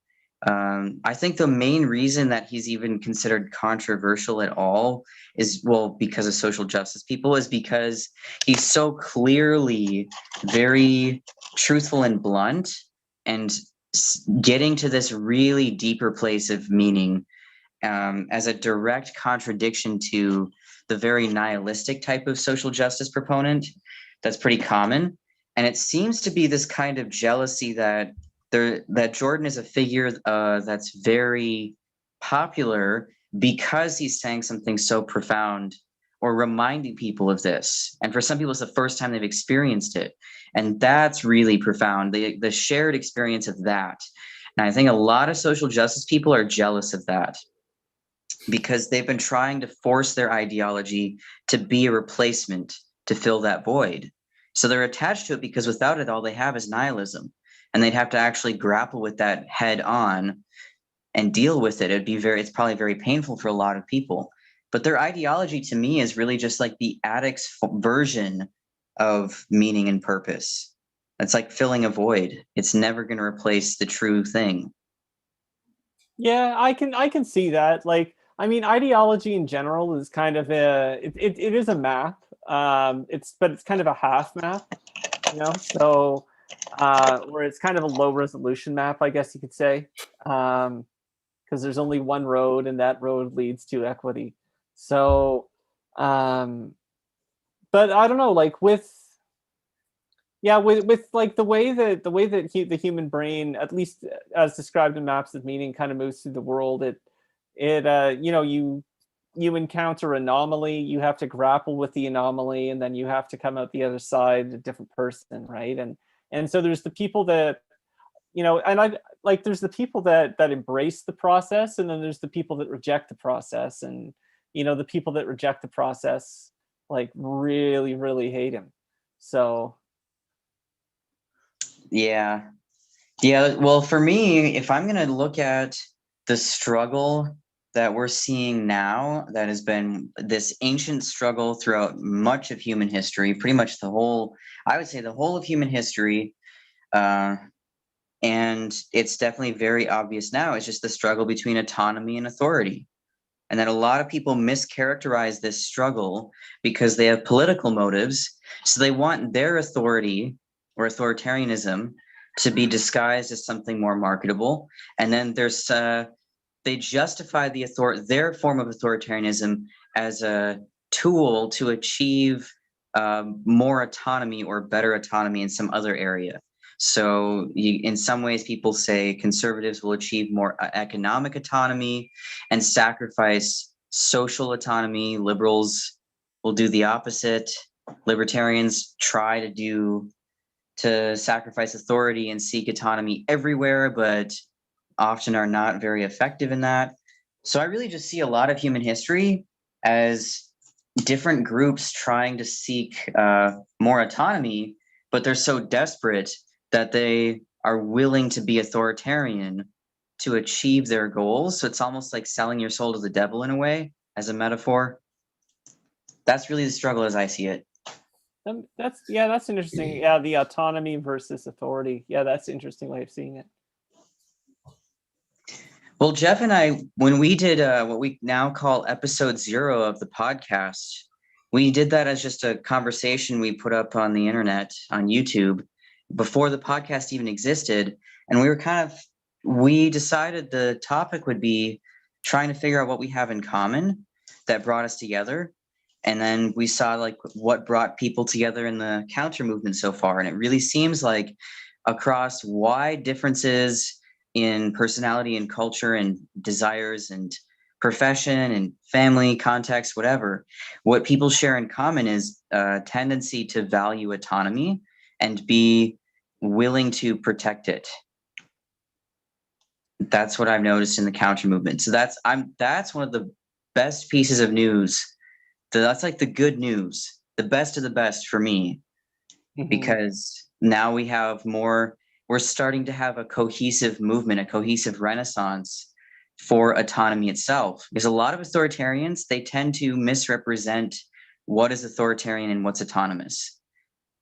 I think the main reason that he's even considered controversial at all is, well, because of social justice people, is because he's so clearly very truthful and blunt and getting to this really deeper place of meaning as a direct contradiction to the very nihilistic type of social justice proponent that's pretty common. And it seems to be this kind of jealousy that Jordan is a figure that's very popular because he's saying something so profound or reminding people of this. And for some people, it's the first time they've experienced it. And that's really profound, the shared experience of that. And I think a lot of social justice people are jealous of that because they've been trying to force their ideology to be a replacement to fill that void. So they're attached to it because without it, all they have is nihilism. And they'd have to actually grapple with that head on and deal with it. It's probably very painful for a lot of people. But their ideology to me is really just like the addict's version of meaning and purpose. It's like filling a void. It's never going to replace the true thing. Yeah, I can see that. Like, I mean, ideology in general is kind of it is a map. But it's kind of a half map, So where it's kind of a low resolution map, I guess you could say. because there's only one road, and that road leads to equity. So, but I don't know, like with like the way that the human brain, at least as described in Maps of Meaning, kind of moves through the world, you encounter anomaly, you have to grapple with the anomaly, and then you have to come out the other side a different person, right? And so there's the people that, and I like, there's the people that embrace the process, and then there's the people that reject the process, and the people that reject the process like really, really hate him. So Yeah. Well, for me, if I'm going to look at the struggle that we're seeing now, that has been this ancient struggle throughout much of human history, pretty much I would say the whole of human history. And it's definitely very obvious now. It's just the struggle between autonomy and authority. And that a lot of people mischaracterize this struggle because they have political motives. So they want their authority or authoritarianism to be disguised as something more marketable. And then they justify their form of authoritarianism as a tool to achieve more autonomy or better autonomy in some other area. So in some ways, people say conservatives will achieve more economic autonomy and sacrifice social autonomy. Liberals will do the opposite. Libertarians try to sacrifice authority and seek autonomy everywhere, but often are not very effective in that. So I really just see a lot of human history as different groups trying to seek more autonomy, but they're so desperate that they are willing to be authoritarian to achieve their goals. So it's almost like selling your soul to the devil in a way, as a metaphor. That's really the struggle as I see it. that's interesting. Yeah, the autonomy versus authority. Yeah, that's an interesting way of seeing it. Well, Jeff and I, when we did what we now call episode 0 of the podcast, we did that as just a conversation we put up on the internet, on YouTube, before the podcast even existed. And we decided the topic would be trying to figure out what we have in common that brought us together. And then we saw like what brought people together in the counter movement so far. And it really seems like across wide differences in personality and culture and desires and profession and family context, whatever, what people share in common is a tendency to value autonomy and be willing to protect it. That's what I've noticed in the counter movement. So that's one of the best pieces of news. That's like the good news, the best of the best for me, because now we're starting to have a cohesive movement, a cohesive renaissance for autonomy itself. Because a lot of authoritarians, they tend to misrepresent what is authoritarian and what's autonomous.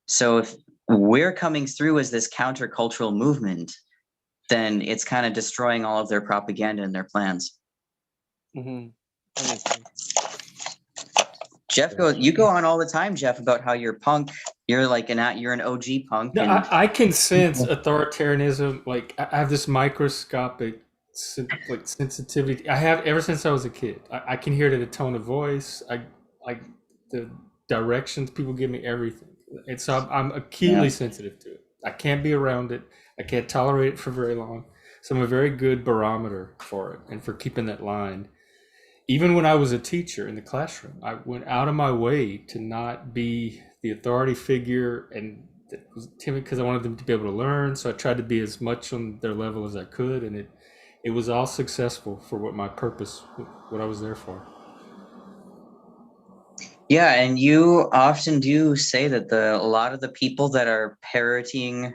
So if we're coming through as this countercultural movement, then it's kind of destroying all of their propaganda and their plans. Jeff, you go on all the time, Jeff, about how you're punk. You're like you're an OG punk. No, I can sense authoritarianism. Like I have this microscopic sensitivity. I have ever since I was a kid. I can hear it in the tone of voice. I like the directions people give me, everything. And so I'm acutely sensitive to it. I can't be around it. I can't tolerate it for very long. So I'm a very good barometer for it and for keeping that line. Even when I was a teacher in the classroom, I went out of my way to not be the authority figure, and that was timid because I wanted them to be able to learn. So I tried to be as much on their level as I could, and it was all successful for what my purpose, what I was there for. Yeah, and you often do say that a lot of the people that are parroting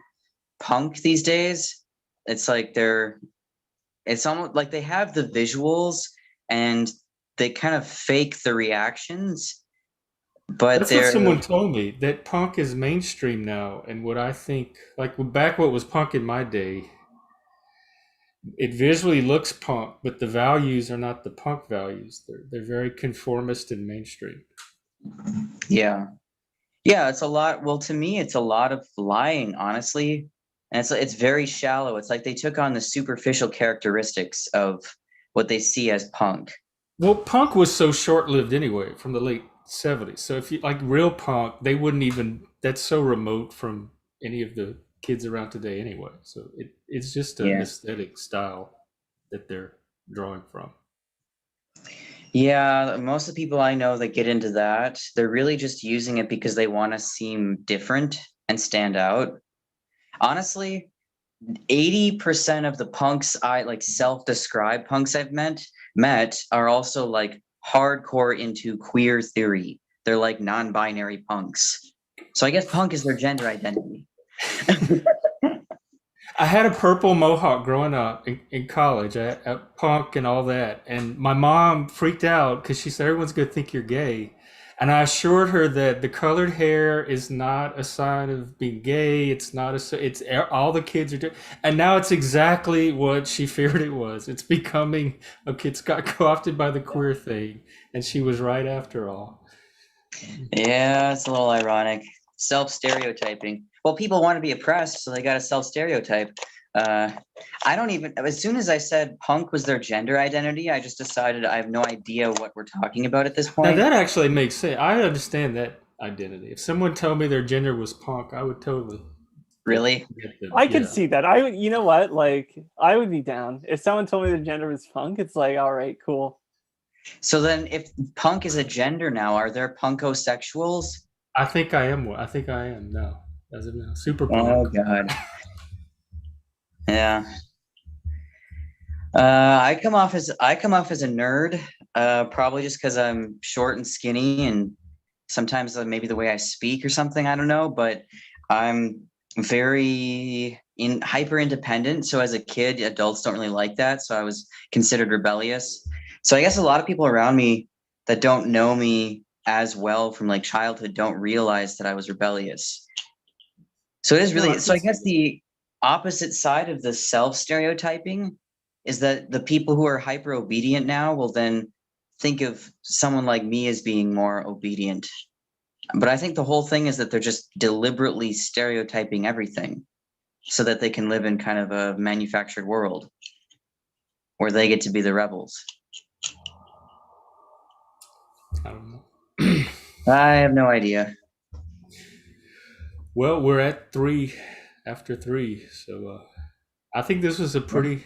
punk these days, it's almost like they have the visuals and they kind of fake the reactions. But that's what someone told me, that punk is mainstream now. And what I think, like back what was punk in my day, it visually looks punk, but the values are not the punk values. They're very conformist and mainstream. Yeah, it's a lot. Well, to me, it's a lot of lying, honestly, and it's very shallow. It's like they took on the superficial characteristics of what they see as punk. Well, punk was so short-lived anyway, from the late '70s. So if you like real punk, they wouldn't even. That's so remote from any of the kids around today anyway. So it's just an Yeah. aesthetic style that they're drawing from. Yeah, most of the people I know that get into that, they're really just using it because they want to seem different and stand out. Honestly, 80% of the punks I like, self-described punks I've met are also like hardcore into queer theory. They're like non-binary punks. So I guess punk is their gender identity. I had a purple mohawk growing up in college, at punk and all that. And my mom freaked out because she said, everyone's going to think you're gay. And I assured her that the colored hair is not a sign of being gay. It's not it's all the kids are doing. And now it's exactly what she feared it was. It's becoming, it's got co-opted by the queer thing. And she was right after all. Yeah, it's a little ironic. Self-stereotyping. Well, people want to be oppressed, so they got to self-stereotype. I don't even, as soon as I said punk was their gender identity, I just decided I have no idea what we're talking about at this Now point. that actually makes sense. I understand that identity. If someone told me their gender was punk, I would totally Really? get them. I could Yeah. see that. I would, you know what? Like, I would be down if someone told me the gender was punk. It's like, all right, cool. So then if punk is a gender now, are there punkosexuals? I think I am one. I think I am now. As of now, super Oh punk. God. Yeah. I come off as a nerd, probably just because I'm short and skinny, and sometimes maybe the way I speak or something. I don't know, but I'm very hyper independent. So as a kid, adults don't really like that. So I was considered rebellious. So I guess a lot of people around me that don't know me as well from like childhood don't realize that I was rebellious. So it is No, really, I so I can see guess that. the opposite side of the self-stereotyping is that the people who are hyper obedient now will then think of someone like me as being more obedient. But I think the whole thing is that they're just deliberately stereotyping everything so that they can live in kind of a manufactured world where they get to be the rebels. I don't know. I have no idea. Well, we're at after 3, so I think this was a pretty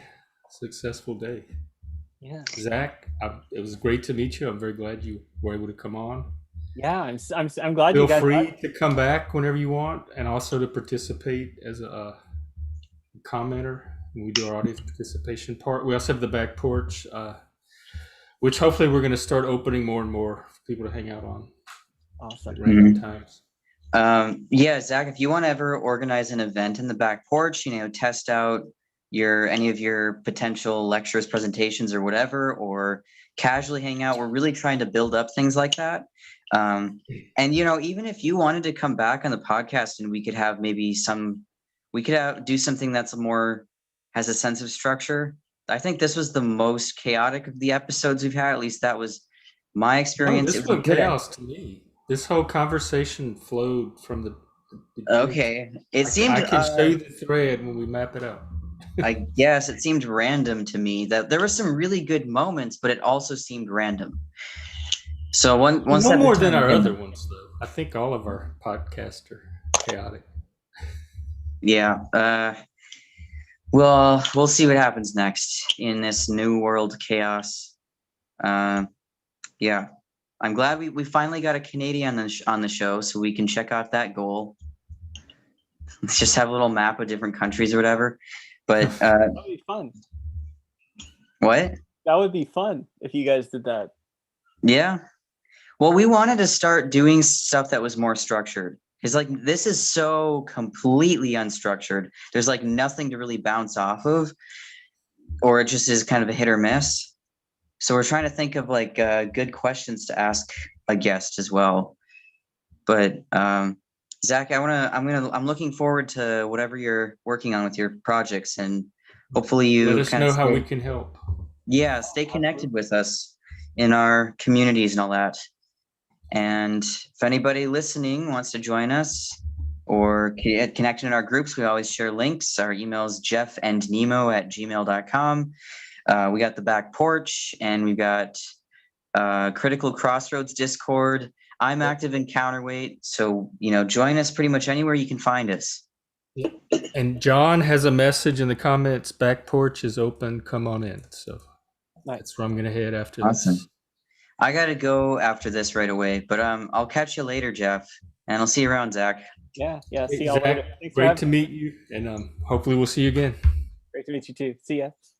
successful day. Yeah. Zach, it was great to meet you. I'm very glad you were able to come on. Yeah. I'm glad Feel you guys. free to come back whenever you want, and also to participate as a commenter when we do our audience participation part. We also have the back porch, which hopefully we're going to start opening more and more for people to hang out on Awesome. at random times. Yeah, Zach, if you want to ever organize an event in the back porch, test out any of your potential lectures, presentations, or whatever, or casually hang out, we're really trying to build up things like that. And even if you wanted to come back on the podcast and we could have do something that's has a sense of structure. I think this was the most chaotic of the episodes we've had. At least that was my experience. This was chaos to me. This whole conversation flowed from the Okay. It seemed I can show you the thread when we map it out. I guess it seemed random to me. That there were some really good moments, but it also seemed random. So one no more than our other ones, though. I think all of our podcasts are chaotic. Yeah. Well, we'll see what happens next in this new world chaos. Yeah. I'm glad we finally got a Canadian on the show, so we can check off that goal. Let's just have a little map of different countries or whatever. But that would be fun. What? That would be fun if you guys did that. Yeah. Well, we wanted to start doing stuff that was more structured. Because this is so completely unstructured. There's nothing to really bounce off of, or it just is kind of a hit or miss. So we're trying to think of good questions to ask a guest as well. But Zach, I'm looking forward to whatever you're working on with your projects, and hopefully you let us know how we can help. Yeah, stay connected with us in our communities and all that. And if anybody listening wants to join us or get connected in our groups, we always share links. Our email is jeffandnemo@gmail.com. We got the back porch, and we've got Critical Crossroads Discord. I'm active in Counterweight, so join us pretty much anywhere you can find us. And John has a message in the comments. Back porch is open. Come on in. So that's where I'm going to head after this. I got to go after this right away, but I'll catch you later, Jeff, and I'll see you around, Zach. Yeah. See Hey, y'all Zach, later. Thanks for great having to me. meet you, and hopefully we'll see you again. Great to meet you too. See ya.